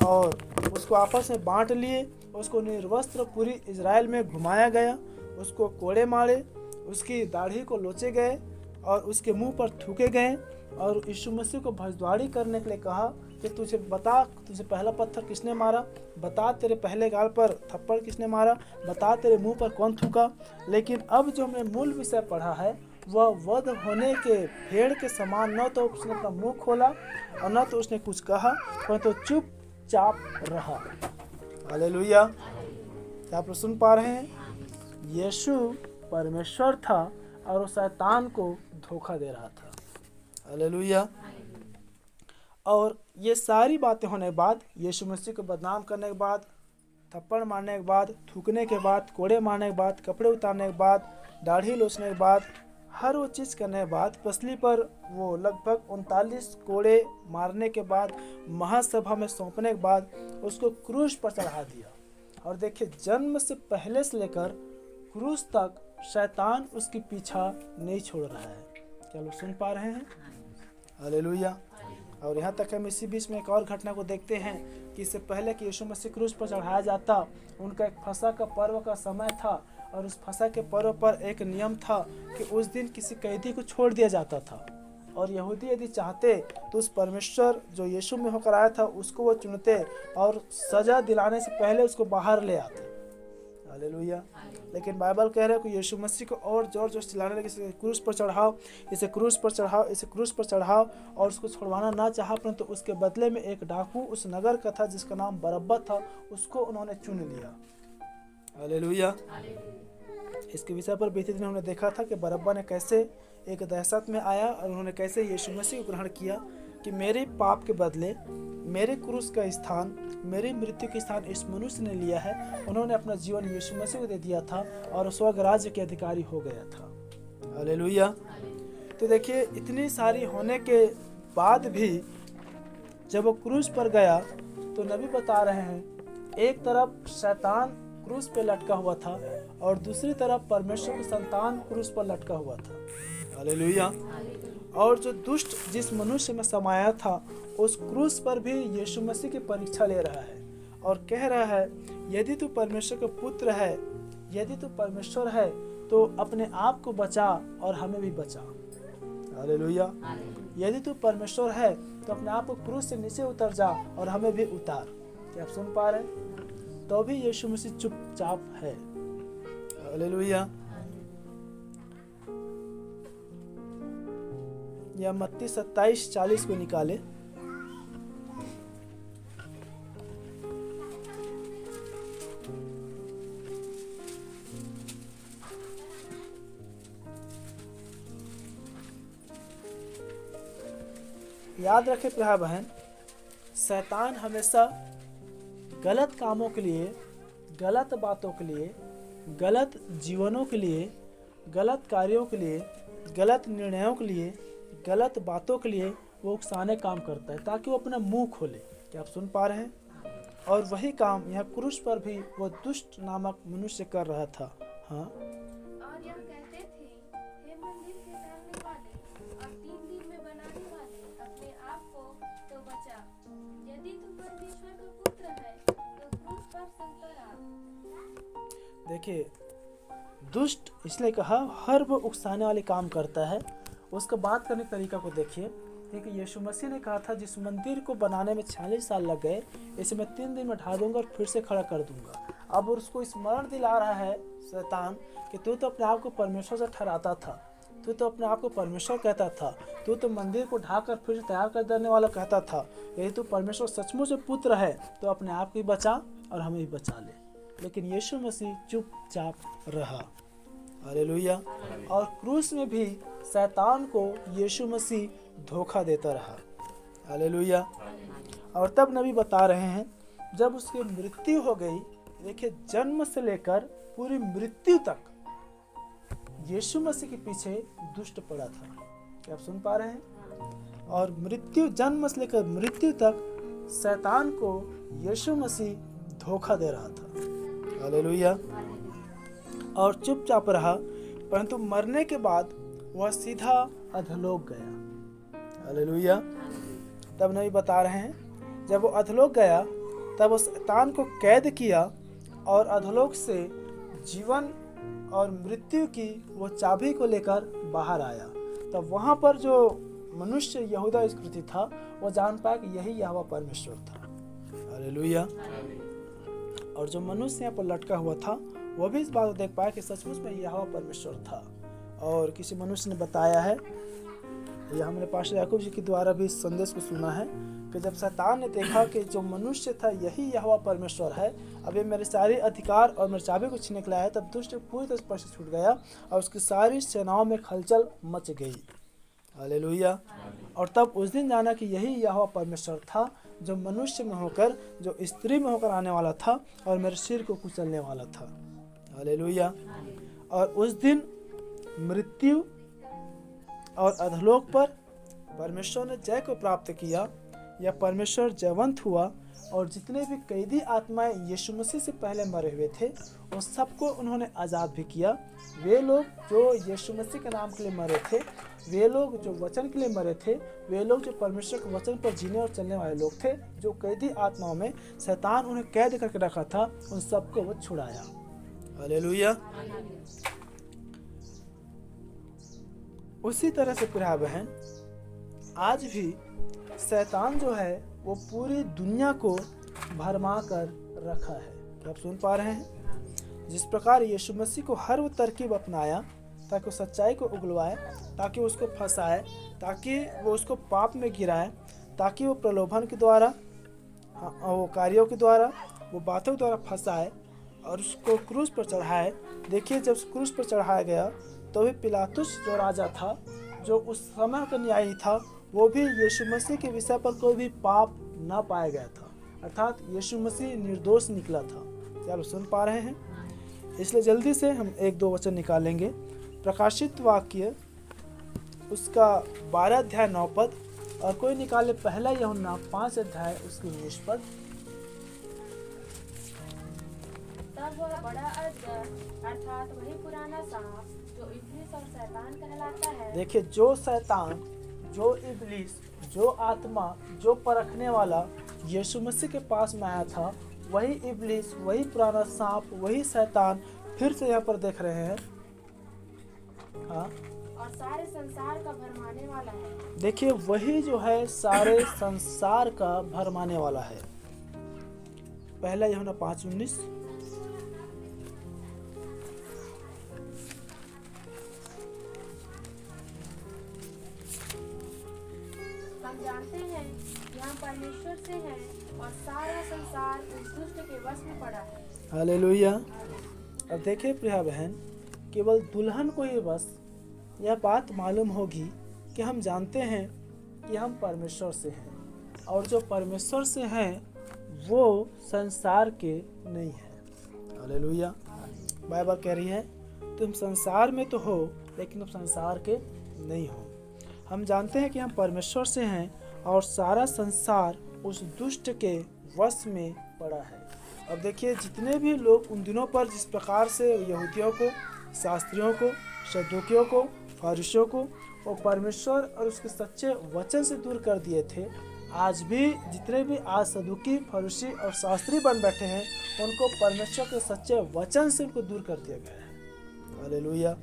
[SPEAKER 1] और उसको आपस में बांट लिए, उसको निर्वस्त्र पूरी इजराइल में घुमाया गया, उसको कोड़े मारे, उसकी दाढ़ी को लोचे गए और उसके मुंह पर थूके गए। और यीशु मसीह को भजद्वाड़ी करने के लिए कहा कि तुझे बता, तुझे पहला पत्थर किसने मारा, बता तेरे पहले गाल पर थप्पड़ किसने मारा, बता तेरे मुंह पर कौन थूका। लेकिन अब जो हमने मूल विषय पढ़ा है वह वध होने के भेड़ के समान, न तो उसने अपना मुंह खोला और न तो उसने कुछ कहा, परंतु चुपचाप रहा। हालेलुया। क्या आप सुन पा रहे हैं? यीशु परमेश्वर था और वो शैतान को धोखा दे रहा था। हालेलुया। और ये सारी बातें होने के बाद, यीशु मसीह को बदनाम करने के बाद, थप्पड़ मारने के बाद, थूकने के बाद, कोड़े मारने के बाद, कपड़े उतारने के बाद, दाढ़ी लोचने के बाद, हर वो चीज़ करने के बाद, पसली पर वो लगभग 39 कोड़े मारने के बाद, महासभा में सौंपने के बाद उसको क्रूस पर चढ़ा दिया। और देखिए, जन्म से पहले से लेकर क्रूस तक शैतान उसकी पीछा नहीं छोड़ रहा है। क्या लोग सुन पा रहे हैं? हालेलुया। और यहाँ तक हम इसी बीच में एक और घटना को देखते हैं कि इससे पहले कि यीशु मसीह क्रूस पर चढ़ाया जाता, उनका एक फसह का पर्व का समय था और उस फसह के पर्व पर एक नियम था कि उस दिन किसी कैदी को छोड़ दिया जाता था। और यहूदी यदि चाहते तो उस परमेश्वर जो यीशु में होकर आया था उसको वो चुनते और सजा दिलाने से पहले उसको बाहर ले आते। हालेलुया। लेकिन बाइबल कह रहा है कि यीशु मसीह को और जोर जोर से चिल्लाने लगे, इसे क्रूस पर चढ़ाओ, इसे क्रूस पर चढ़ाओ, इसे क्रूस पर चढ़ाओ। और उसको छुड़वाना ना चाहा, परंतु उसके बदले में एक डाकू उस नगर का था जिसका नाम बरअब्बा था, उसको उन्होंने चुन लिया। हालेलुया। इसके विषय पर बीते दिन हमने देखा था कि बरअब्बा ने कैसे एक दहशत में आया और उन्होंने कैसे यीशु मसीह को ग्रहण किया कि मेरे पाप के बदले मेरे क्रूस का स्थान, मेरी मृत्यु के स्थान इस मनुष्य ने लिया है। उन्होंने अपना जीवन यीशु मसीह को दे दिया था और स्वर्ग राज्य के अधिकारी हो गया था। हालेलुया। तो देखिए, इतनी सारी होने के बाद भी जब वो क्रूस पर गया तो नबी बता रहे हैं एक तरफ शैतान क्रूस पे लटका हुआ था और दूसरी तरफ परमेश्वर की संतान क्रूस पर लटका हुआ था। हालेलुया। और जो दुष्ट जिस मनुष्य में समाया था उस क्रूस पर भी यीशु मसीह की परीक्षा ले रहा है और कह रहा है, यदि तू परमेश्वर का पुत्र है, यदि तू परमेश्वर है तो अपने आप को बचा और हमें भी बचा। हालेलुया। यदि तू परमेश्वर है तो अपने आप को क्रूस से नीचे उतर जा और हमें भी उतार। क्या आप सुन पा रहे हैं? तो भी यीशु मसीह चुपचाप है। हालेलुया। या मत्ती 27:40 को निकाले। याद रखें प्यारे बहन, शैतान हमेशा गलत कामों के लिए, गलत बातों के लिए, गलत जीवनों के लिए, गलत कार्यों के लिए, गलत निर्णयों के लिए, गलत बातों के लिए वो उकसाने काम करता है ताकि वो अपना मुंह खोले। क्या आप सुन पा रहे हैं? और वही काम यहाँ क्रूस पर भी वो दुष्ट नामक मनुष्य कर रहा था। हाँ,
[SPEAKER 3] और यह कहते थे, हे मंदिर के ढालने वाले और 3 दिन में बनाने वाले, अपने आप को तो बचा। यदि तू परमेश्वर का पुत्र है तो क्रूस पर चलकर आ।
[SPEAKER 1] देखिए, दुष्ट इसलिए कहा हर वो उकसाने वाले काम करता है। उसका बात करने का तरीका को देखिए, क्योंकि यीशु मसीह ने कहा था जिस मंदिर को बनाने में 46 साल लग गए, इसे मैं 3 दिन में ढा दूंगा और फिर से खड़ा कर दूंगा। अब उसको स्मरण दिला रहा है शैतान कि तू तो अपने आप को परमेश्वर से ठहराता था, तू तो अपने आप को परमेश्वर कहता था, तू तो मंदिर को ढाकर फिर से तैयार कर देने वाला कहता था। यदि तू परमेश्वर सचमुच पुत्र है तो अपने आप को बचा और हमें भी बचा ले। लेकिन यीशु मसीह चुपचाप रहा। हालेलुया। और क्रूस में भी शैतान को यीशु मसीह धोखा देता रहा। हालेलुया। और तब नबी बता रहे हैं, जब उसकी मृत्यु हो गई, देखिए जन्म से लेकर पूरी मृत्यु तक यीशु मसीह के पीछे दुष्ट पड़ा था। क्या आप सुन पा रहे हैं? और मृत्यु, जन्म से लेकर मृत्यु तक शैतान को यीशु मसीह धोखा दे रहा था। हालेलुया। और चुपचाप रहा, परंतु मरने के बाद वह सीधा अधोलोक गया। हालेलुया। तब नबी बता रहे हैं, जब वो अधोलोक गया तब वो शैतान को कैद किया और अधोलोक से जीवन और मृत्यु की वो चाबी को लेकर बाहर आया। तब वहाँ पर जो मनुष्य यहूदा इस्करियोती था वो जान पाया कि यही यहोवा परमेश्वर था। हालेलुया। और जो मनुष्य यहाँ पर लटका हुआ था वो भी इस बात को देख पाया कि सचमुच में यहोवा परमेश्वर था। और किसी मनुष्य ने बताया है, यह हमने पास्टर याकूब जी के द्वारा भी इस संदेश को सुना है, कि जब शैतान ने देखा कि जो मनुष्य था यही यहोवा परमेश्वर है, अब ये मेरे सारे अधिकार और मेरे चाबी को छीनने के लिए आया, तब दुष्ट पूरी तरह स्पर्श छूट गया और उसकी सारी सेनाओं में खलचल मच गई। हालेलुया। और तब उस दिन जाना कि यही यहोवा परमेश्वर था जो मनुष्य में होकर, जो स्त्री में होकर आने वाला था और मेरे सिर को कुचलने वाला था। हालेलुया। और उस दिन मृत्यु और अधोलोक पर परमेश्वर ने जय को प्राप्त किया, या परमेश्वर जयवंत हुआ। और जितने भी कैदी आत्माएं यीशु मसीह से पहले मरे हुए थे उन सबको उन्होंने आज़ाद भी किया। वे लोग जो यीशु मसीह के नाम के लिए मरे थे, वे लोग जो वचन के लिए मरे थे, वे लोग जो परमेश्वर के वचन पर जीने और चलने वाले लोग थे, जो कैदी आत्माओं में शैतान उन्हें कैद करके रखा था, उन सबको वो छुड़ाया। हालेलुया। उसी तरह से प्रिय बहन, आज भी शैतान जो है वो पूरी दुनिया को भरमा कर रखा है। क्या आप सुन पा रहे हैं? जिस प्रकार यीशु मसीह को हर वो तरकीब अपनाया ताकि वो सच्चाई को उगलवाए, ताकि उसको फंसाए, ताकि वो उसको पाप में गिराए, ताकि वो प्रलोभन के द्वारा, वो कार्यों के द्वारा, वो बातों के द्वारा फंसाए और उसको क्रूस पर चढ़ाए। देखिए, जब क्रूस पर चढ़ाया गया तो भी पिलातुस जो राजा था, जो उस समय का न्यायी था, वो भी यीशु मसीह के विषय पर कोई भी पाप ना पाया गया था, अर्थात यीशु मसीह निर्दोष निकला था। क्या आप सुन पा रहे हैं? इसलिए जल्दी से हम 1-2 वचन निकालेंगे। प्रकाशित वाक्य उसका 12 अध्याय 9 पद, और कोई निकाले 1 यूहन्ना 5 अध्याय उसकी 19 पद।
[SPEAKER 2] तब वह बड़ा अजगर अर्थात वही पुराना सांप जो इब्लीस और शैतान कहलाता है।
[SPEAKER 1] देखिए, जो शैतान, जो इब्लीस, जो आत्मा, जो परखने वाला यीशु मसीह के पास में आया था, वही इब्लीस, वही पुराना सांप, वही शैतान फिर से यहाँ पर देख रहे हैं। हाँ,
[SPEAKER 2] और सारे संसार का भरमाने वाला है।
[SPEAKER 1] देखिए, वही जो है सारे संसार का भरमाने वाला है। पहला यूहन्ना 5:19।
[SPEAKER 2] हम जानते हैं कि हम परमेश्वर से हैं और सारा संसार उस दुष्ट के वश में पड़ा है।
[SPEAKER 1] हालेलुया। अब देखिए प्रिया बहन, केवल दुल्हन को ही बस यह बात मालूम होगी कि हम जानते हैं कि हम परमेश्वर से हैं, और जो परमेश्वर से हैं वो संसार के नहीं हैं। हालेलुया। बाइबल कह रही है तुम संसार में तो हो लेकिन तुम संसार के नहीं हो। हम जानते हैं कि हम परमेश्वर से हैं और सारा संसार उस दुष्ट के वश में पड़ा है। अब देखिए, जितने भी लोग उन दिनों पर जिस प्रकार से यहूदियों को, शास्त्रियों को, सदूकियों को, फरीसियों को वो परमेश्वर और उसके सच्चे वचन से दूर कर दिए थे, आज भी जितने भी आज सदूकी, फरीसी और शास्त्री बन बैठे हैं उनको परमेश्वर के सच्चे वचन से उनको दूर कर दिया गया है। हालेलुया।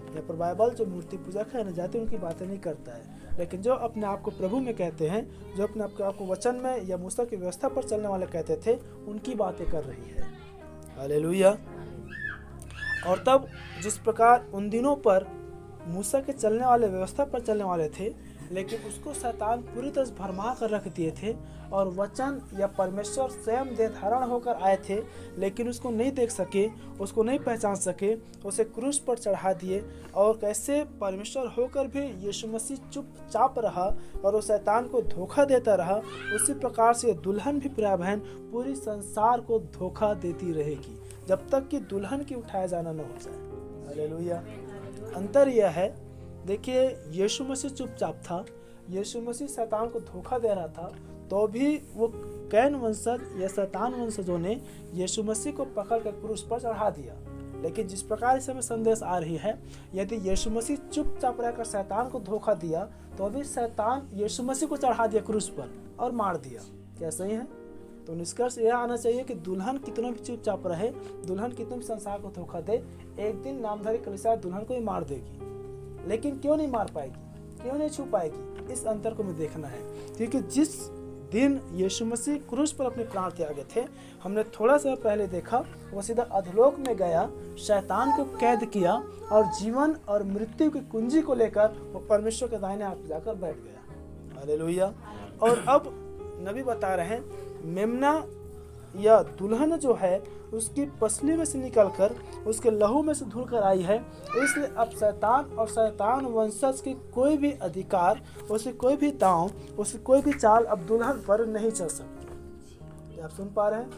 [SPEAKER 1] यहाँ पर बाइबल जो मूर्ति पूजक है न जाते उनकी बातें नहीं करता है, लेकिन जो अपने आप को प्रभु में कहते हैं, जो अपने आप को वचन में या मूसा की व्यवस्था पर चलने वाले कहते थे, उनकी बातें कर रही है। हालेलुया। और तब जिस प्रकार उन दिनों पर मूसा के चलने वाले, व्यवस्था पर चलने वाले थे, लेकिन उसको शैतान पूरी तरह भरमा कर रख दिए थे और वचन या परमेश्वर स्वयं देह धारण होकर आए थे, लेकिन उसको नहीं देख सके, उसको नहीं पहचान सके, उसे क्रूस पर चढ़ा दिए। और कैसे परमेश्वर होकर भी यीशु मसीह चुपचाप रहा और वो शैतान को धोखा देता रहा, उसी प्रकार से दुल्हन भी प्रिय बहन पूरी संसार को धोखा देती रहेगी जब तक कि दुल्हन की उठाया जाना न हो जाए। हालेलुया। अंतर यह है, देखिए, यीशु मसीह चुपचाप था, यीशु मसीह शैतान को धोखा दे रहा था, तो भी वो कैन वंशज या शैतान वंशजों ने यीशु मसीह को पकड़ कर क्रूस पर चढ़ा दिया। लेकिन जिस प्रकार इस समय संदेश आ रही है, यदि यीशु मसीह चुपचाप रहकर शैतान को धोखा दिया तो अभी शैतान यीशु मसीह को चढ़ा दिया क्रूस पर और मार दिया। क्या सही है? तो निष्कर्ष यह आना चाहिए कि दुल्हन कितना भी चुपचाप रहे, दुल्हन कितना भी संसार को धोखा दे, एक दिन नामधारी कलीसिया दुल्हन को ही मार देगी। लेकिन क्यों नहीं मार पाएगी, क्यों नहीं छू पाएगी, इस अंतर को हमें देखना है। क्योंकि जिस दिन यीशु मसीह क्रूस पर अपने प्राण त्यागे थे, हमने थोड़ा सा पहले देखा, वो सीधा अधोलोक में गया, शैतान को कैद किया और जीवन और मृत्यु की कुंजी को लेकर वो परमेश्वर के दाहिने हाथ जाकर बैठ गया। हालेलुया। और अब नबी बता रहे हैं, मेमना या दुल्हन जो है उसकी पसली में से निकलकर उसके लहू में से धुलकर आई है, इसलिए अब शैतान और शैतान वंशज की कोई भी अधिकार, उसे कोई भी दांव, उसे कोई भी चाल अब दुल्हन पर नहीं चल सकती। क्या आप सुन पा रहे हैं?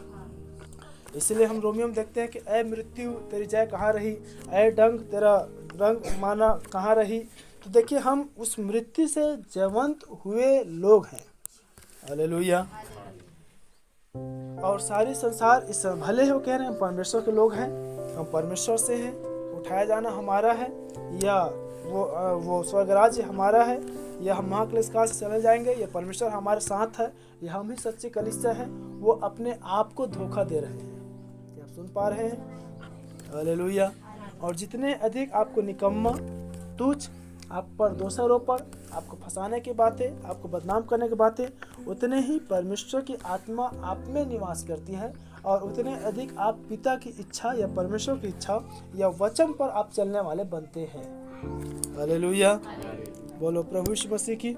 [SPEAKER 1] इसलिए हम रोमियो में देखते हैं कि ऐ मृत्यु तेरी जय कहाँ रही, ऐ डंक तेरा रंग माना कहाँ रही। तो देखिए, हम उस मृत्यु से जयवंत हुए लोग हैं। हालेलुया। और सारी संसार इस भले ही वो कह रहे हैं हम परमेश्वर के लोग हैं, हम परमेश्वर से हैं, उठाया जाना हमारा है, या वो स्वर्ग राज्य हमारा है, या हम महाक्लेश काल से चले जाएंगे, या परमेश्वर हमारे साथ है, या हम ही सच्ची कलीसिया हैं, वो अपने आप को धोखा दे रहे हैं। क्या आप सुन पा रहे हैं? हालेलुया। और जितने अधिक आपको निकम्मा, तुच्छ, आप पर दोषारोपण, आपको फंसाने की बातें, आपको बदनाम करने की बातें, उतने ही परमेश्वर की आत्मा आप में निवास करती है और उतने अधिक आप पिता की इच्छा या परमेश्वर की इच्छा या वचन पर आप चलने वाले बनते हैं। हालेलुया। बोलो प्रभु यीशु मसीह की।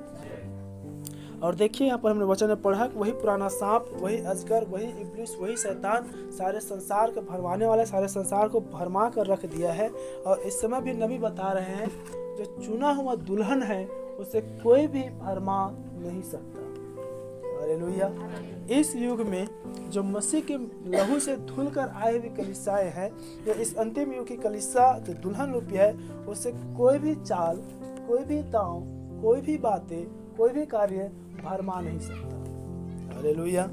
[SPEAKER 1] और देखिए, यहाँ पर हमने वचन में पढ़ा कि वही पुराना सांप, वही अजगर, वही इब्लीस, वही शैतान सारे संसार को भरमाने वाला, सारे संसार को भरमा कर रख दिया है। और इस समय भी नबी बता रहे हैं, जो चुना हुआ दुल्हन है उसे कोई भी भरमा नहीं सकता। हालेलुया। इस युग में जो मसीह के लहू से धुल कर आए हुए कलीसियाएं हैं, या इस अंतिम युग की कलीसिया जो दुल्हन रूपी है, उसे कोई भी चाल, कोई भी दांव, कोई भी बातें, कोई भी कार्य भरमा नहीं सकता। हालेलुया।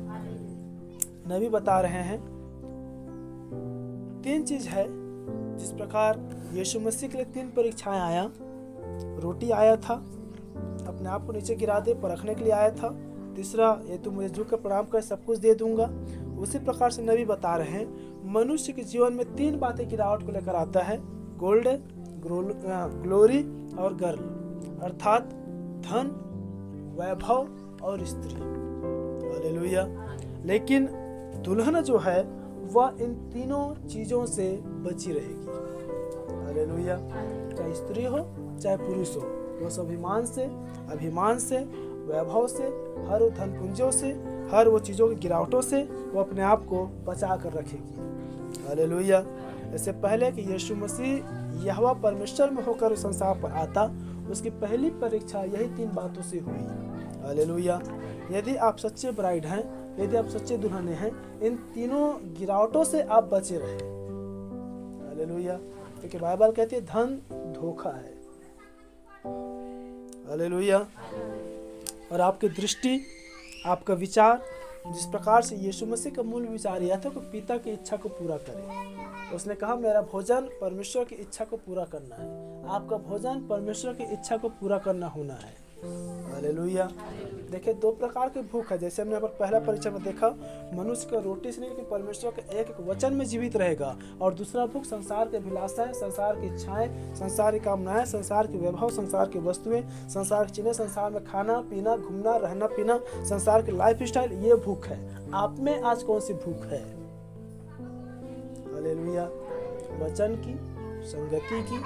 [SPEAKER 1] नबी बता रहे हैं तीन चीज है। जिस प्रकार यीशु मसीह के लिए 3 परीक्षाएं आया, रोटी आया था, अपने आप को नीचे गिरा दे परखने के लिए आया था, तीसरा ये तू मुझे झुक कर प्रणाम कर सब कुछ दे दूंगा। उसी प्रकार से नबी बता रहे हैं मनुष्य के जीवन में 3 बातें गिरावट को लेकर आता है, गोल्ड, ग्लोरी और गर्ल, अर्थात धन, वैभव और स्त्री। हालेलुया। लेकिन दुल्हन जो है वह इन तीनों चीजों से बची रहेगी। हालेलुया। चाहे स्त्री हो चाहे पुरुष हो, वह स्वाभिमान से, अभिमान से, वैभव से, हर वो धन पुंजों से, हर वो चीजों की गिरावटों से वो अपने आप को बचा कर रखेगी। हालेलुया। इससे पहले कि यीशु मसीह यहोवा परमेश्वर में होकर उस संसार पर आता, उसकी पहली परीक्षा यही 3 बातों से हुई। हालेलुया। यदि आप सच्चे ब्राइड हैं, यदि आप सच्चे दुल्हने हैं, इन तीनों गिरावटों से आप बचे रहे। हालेलुया। क्योंकि बाइबल कहती है धन धोखा है। हालेलुया। और आपकी दृष्टि, आपका विचार, जिस प्रकार से यीशु मसीह का मूल विचार यह था कि पिता की इच्छा को पूरा करें। उसने कहा मेरा भोजन परमेश्वर की इच्छा को पूरा करना है, आपका भोजन परमेश्वर की इच्छा को पूरा करना होना है। हालेलुया। देखिए 2 प्रकार की भूख है। जैसे हमने यहाँ पर पहला परीक्षा में देखा, मनुष्य का रोटी से नहीं लेकिन परमेश्वर के एक एक वचन में जीवित रहेगा। और दूसरा भूख संसार के अभिलाषाएं, संसार की इच्छाएं, संसार की कामनाएं, संसार के वैभव, संसार की वस्तुएं, संसार की चीजें, संसार में खाना पीना, घूमना, रहना पीना, संसार की लाइफ स्टाइल, ये भूख है। आप में आज कौन सी भूख है? हालेलुया। वचन की, संगति की,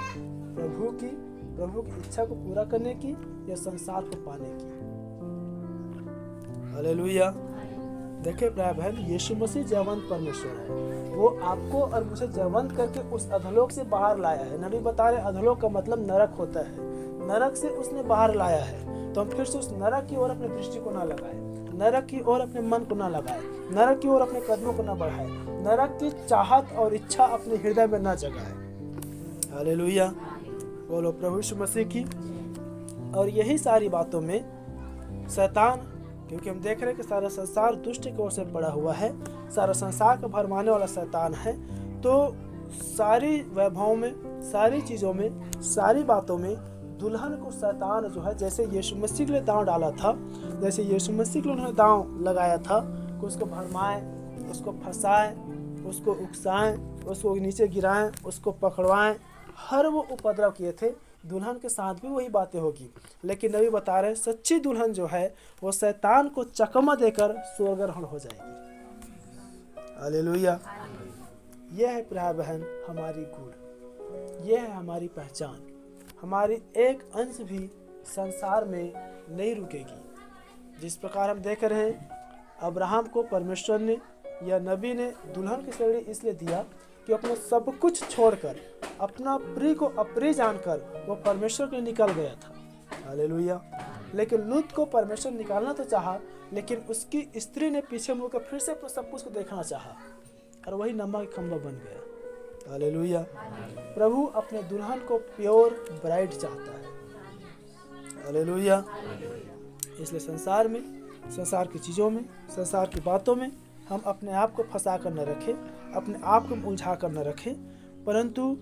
[SPEAKER 1] प्रभु की इच्छा को पूरा करने की या संसार को पाने की? हालेलुया। देखिए प्यारे बहन, यीशु मसीह जयवंत परमेश्वर है। वो आपको और मुझे जयवंत करके उस अधोलोक से बाहर लाया है। नबी बता रहे अधोलोक का मतलब नरक होता है। नरक से उसने बाहर लाया है। तो हम फिर से उस नरक की ओर अपनी दृष्टि को ना लगाए, नरक की ओर अपने मन को ना लगाए, नरक की ओर अपने कदमों को ना बढ़ाए, नरक की चाहत और इच्छा अपने हृदय में ना जगाए। हालेलुया। बोलो प्रभु यीशु मसीह की। और यही सारी बातों में शैतान, क्योंकि हम देख रहे हैं कि सारा संसार दुष्ट की ओर से पड़ा हुआ है, सारा संसार को भरमाने वाला शैतान है। तो सारी वैभवों में, सारी चीज़ों में, सारी बातों में दुल्हन को शैतान जो है, जैसे यीशु मसीह के लिए दांव डाला था, जैसे यीशु मसीह के लिए उन्होंने दांव लगाया था कि उसको भरमाएं, उसको फंसाएं, उसको उकसाएं, उसको नीचे गिराएं, उसको पकड़वाएं, हर वो उपद्रव किए थे। दुल्हन के साथ भी वही बातें होगी। लेकिन नबी बता रहे सच्ची दुल्हन जो है वो शैतान को चकमा देकर स्वर्गारोहण हो जाएगी। हालेलुया। यह है प्यारे बहन हमारी गुण, यह है हमारी पहचान। हमारी एक अंश भी संसार में नहीं रुकेगी। जिस प्रकार हम देख रहे हैं अब्राहम को परमेश्वर ने या नबी ने दुल्हन की श्रेणी इसलिए दिया कि अपना सब कुछ छोड़कर, अपना प्रिय को अप्रिय जानकर वो परमेश्वर के लिए निकल गया था। हालेलुया। लेकिन लूत को परमेश्वर निकालना तो चाहा, लेकिन उसकी स्त्री ने पीछे मुड़कर फिर से अपने सब कुछ को देखना चाहा और वही नमक का खंभा बन गया। हालेलुया। प्रभु अपने दुल्हन को प्योर ब्राइड चाहता है। हालेलुया। इसलिए संसार में, संसार की चीज़ों में, संसार की बातों में हम अपने आप को फंसा कर न रखें, अपने आप को उलझा कर न रखें, परंतु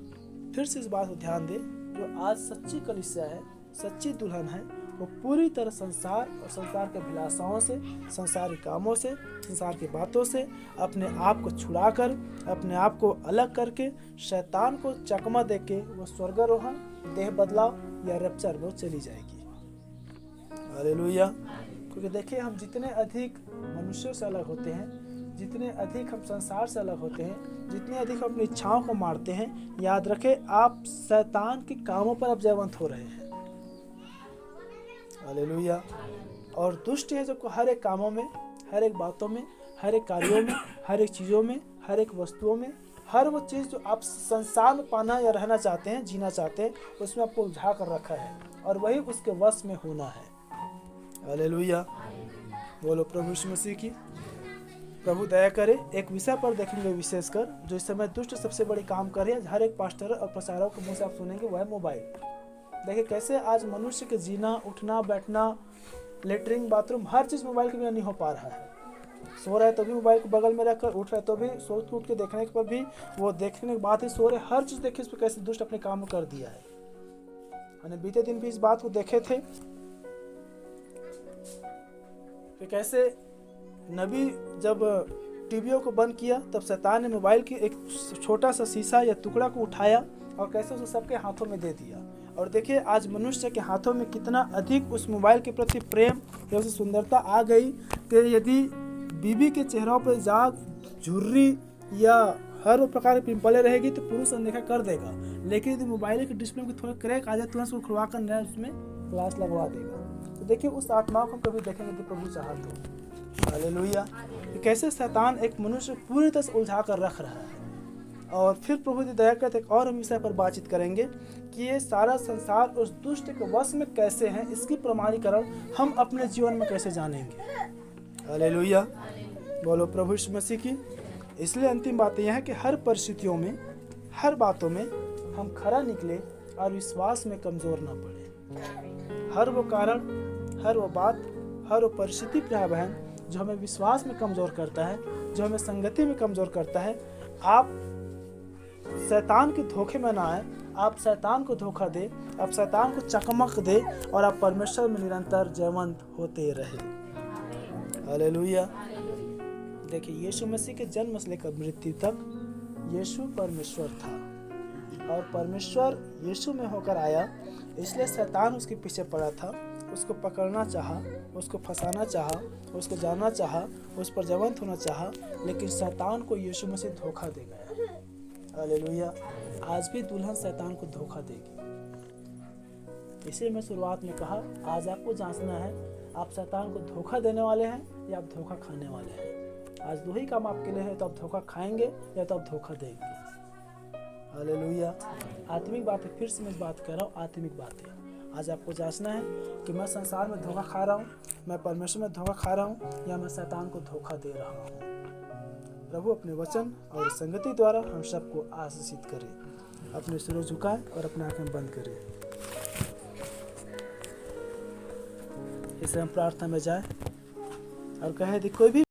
[SPEAKER 1] फिर से इस बात को ध्यान दें, जो आज सच्ची कलीसिया है, सच्ची दुल्हन है, वो पूरी तरह संसार और संसार के अभिलाषाओं से, संसारी कामों से, संसार की बातों से अपने आप को छुड़ाकर, अपने आप को अलग करके शैतान को चकमा देके वो स्वर्गारोहण, देह बदलाव या रैप्चर में चली जाएगी। हालेलुया। क्योंकि देखिए हम जितने अधिक मनुष्यों से अलग होते हैं, जितने अधिक हम संसार से अलग होते हैं, जितने अधिक अपनी इच्छाओं को मारते हैं, याद रखें आप शैतान के कामों पर अब जयवंत हो रहे हैं। हालेलुया। और दुष्ट है जो हर एक कामों में, हर एक बातों में, हर एक कार्यों में, हर एक चीज़ों में, हर एक वस्तुओं में, हर वो चीज़ जो आप संसार में पाना या रहना चाहते हैं, जीना चाहते हैं, उसमें आपको उलझा कर रखा है और वही उसके वश में होना है। हालेलुया। बोलो प्रभु यीशु मसीह की। प्रभु दया करे। एक विषय पर देखेंगे विशेषकर, जो इस समय दुष्ट सबसे बड़ी काम कर रही है, हर एक पास्टर और प्रचारक के मुंह से आप सुनेंगे, वह है मोबाइल। देखिए कैसे आज मनुष्य के जीना, उठना, बैठना, लेटरिन, बाथरूम, हर चीज़ मोबाइल के बिना नहीं हो पा रहा है। सो रहा है तो भी मोबाइल को बगल में रखकर, उठ रहा है तो भी सोच के उठ के देखने पर भी वो देखने के बाद ही सो रहे। हर चीज़ देखिए इस पर कैसे दुष्ट अपने काम को कर दिया है। मैंने बीते दिन भी इस बात को देखे थे कि कैसे नबी जब टीवियों को बंद किया तब शैतान ने मोबाइल की एक छोटा सा शीशा या टुकड़ा को उठाया और कैसे उसे सबके हाथों में दे दिया। और देखिए आज मनुष्य के हाथों में कितना अधिक उस मोबाइल के प्रति प्रेम या उसे सुंदरता आ गई कि यदि बीवी के चेहरों पर दाग, झुर्री या हर वो प्रकार की पिंपलें रहेगी तो पुरुष अनदेखा कर देगा, लेकिन यदि मोबाइल के डिस्प्ले में थोड़ा क्रैक आ जाए तुरंत उसको खुलवा कर नया उसमें ग्लास लगवा देगा। तो देखिए उस आत्मा को हम कभी देखेंगे तो प्रभु चाहा तो। हालेलुया। कैसे शैतान एक मनुष्य पूरी तरह से उलझा कर रख रहा है। और फिर प्रभु की दया करते एक और हम विषय पर बातचीत करेंगे कि ये सारा संसार उस दुष्ट के वश में कैसे है, इसकी प्रमाणीकरण हम अपने जीवन में कैसे जानेंगे। हालेलुया, बोलो प्रभु यीशु मसीह की। इसलिए अंतिम बात यह है कि हर परिस्थितियों में, हर बातों में हम खरा निकले और विश्वास में कमज़ोर ना पड़े। हर वो कारण, हर वो बात, हर वो परिस्थिति प्रिय बहन जो हमें विश्वास में कमज़ोर करता है, जो हमें संगति में कमज़ोर करता है, आप शैतान के धोखे में ना आए, आप शैतान को धोखा दे, आप शैतान को चकमक दे और आप परमेश्वर में निरंतर जयवंत होते रहे। हालेलुया। देखिए यीशु मसीह के जन्म से लेकर मृत्यु तक यीशु परमेश्वर था और परमेश्वर यीशु में होकर आया, इसलिए शैतान उसके पीछे पड़ा था, उसको पकड़ना चाहा, उसको फंसाना चाहा, उसको जानना चाहा, उस पर जयवंत होना चाहा, लेकिन शैतान को यीशु मसीह धोखा दे गया। हालेलुया। आज भी दुल्हन शैतान को धोखा देगी। इसे मैं शुरुआत में कहा, आज आपको जांचना है आप शैतान को धोखा देने वाले हैं या आप धोखा खाने वाले हैं। आज दो ही काम आपके लिए है, तो आप धोखा खाएंगे या तो आप धोखा देंगे। हालेलुया। आत्मिक बातें, फिर से मैं इस बात कर रहा हूँ, आत्मिक बातें। आज आपको जांचना है कि मैं संसार में धोखा खा रहा हूँ, मैं परमेश्वर में धोखा खा रहा हूँ या मैं शैतान को धोखा दे रहा हूँ। प्रभु अपने वचन और संगति द्वारा हम सबको आशीषित करे। अपने सिरों झुकाएं और अपने आंखें बंद करें। इसे हम प्रार्थना में जाएं और कहें यदि कोई भी